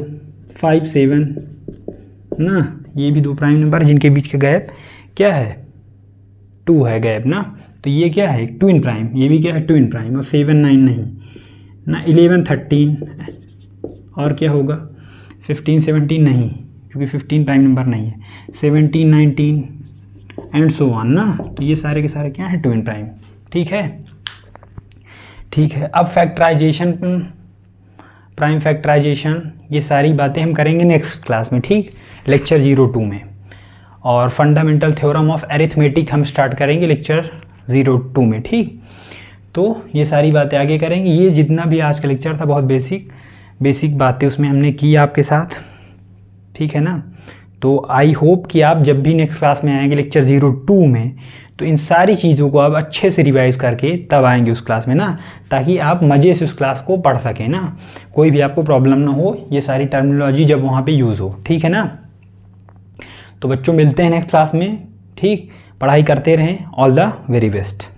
5 7 ना, ये भी 2 प्राइम नंबर जिनके बीच का गैप क्या है, 2 है गैप ना। तो ये क्या है, ट्विन प्राइम, ये भी क्या है ट्विन प्राइम। और 7 9 नहीं ना, 11 13 और क्या होगा, 15 17 नहीं, क्योंकि 15 प्राइम नंबर नहीं है। 17 19 एंड सो ऑन ना। तो ये सारे के सारे क्या है, ट्विन प्राइम। ठीक है, ठीक है। अब फैक्टराइजेशन, प्राइम फैक्टराइजेशन, ये सारी बातें हम करेंगे नेक्स्ट क्लास में, ठीक, लेक्चर 02 में। और फंडामेंटल थ्योरम ऑफ अरिथमेटिक हम स्टार्ट करेंगे लेक्चर 02 में, ठीक। तो ये सारी बातें आगे करेंगे। ये जितना भी आज का लेक्चर था बहुत बेसिक बातें उसमें हमने की आपके साथ, ठीक है ना। तो आई होप कि आप जब भी नेक्स्ट क्लास में आएंगे लेक्चर 02 में, तो इन सारी चीज़ों को आप अच्छे से रिवाइज करके तब आएंगे उस क्लास में ना, ताकि आप मज़े से उस क्लास को पढ़ सकें ना, कोई भी आपको प्रॉब्लम ना हो, ये सारी टर्मिनोलॉजी जब वहाँ पे यूज़ हो, ठीक है ना। तो बच्चों मिलते हैं नेक्स्ट क्लास में, ठीक, पढ़ाई करते रहें। All the very best.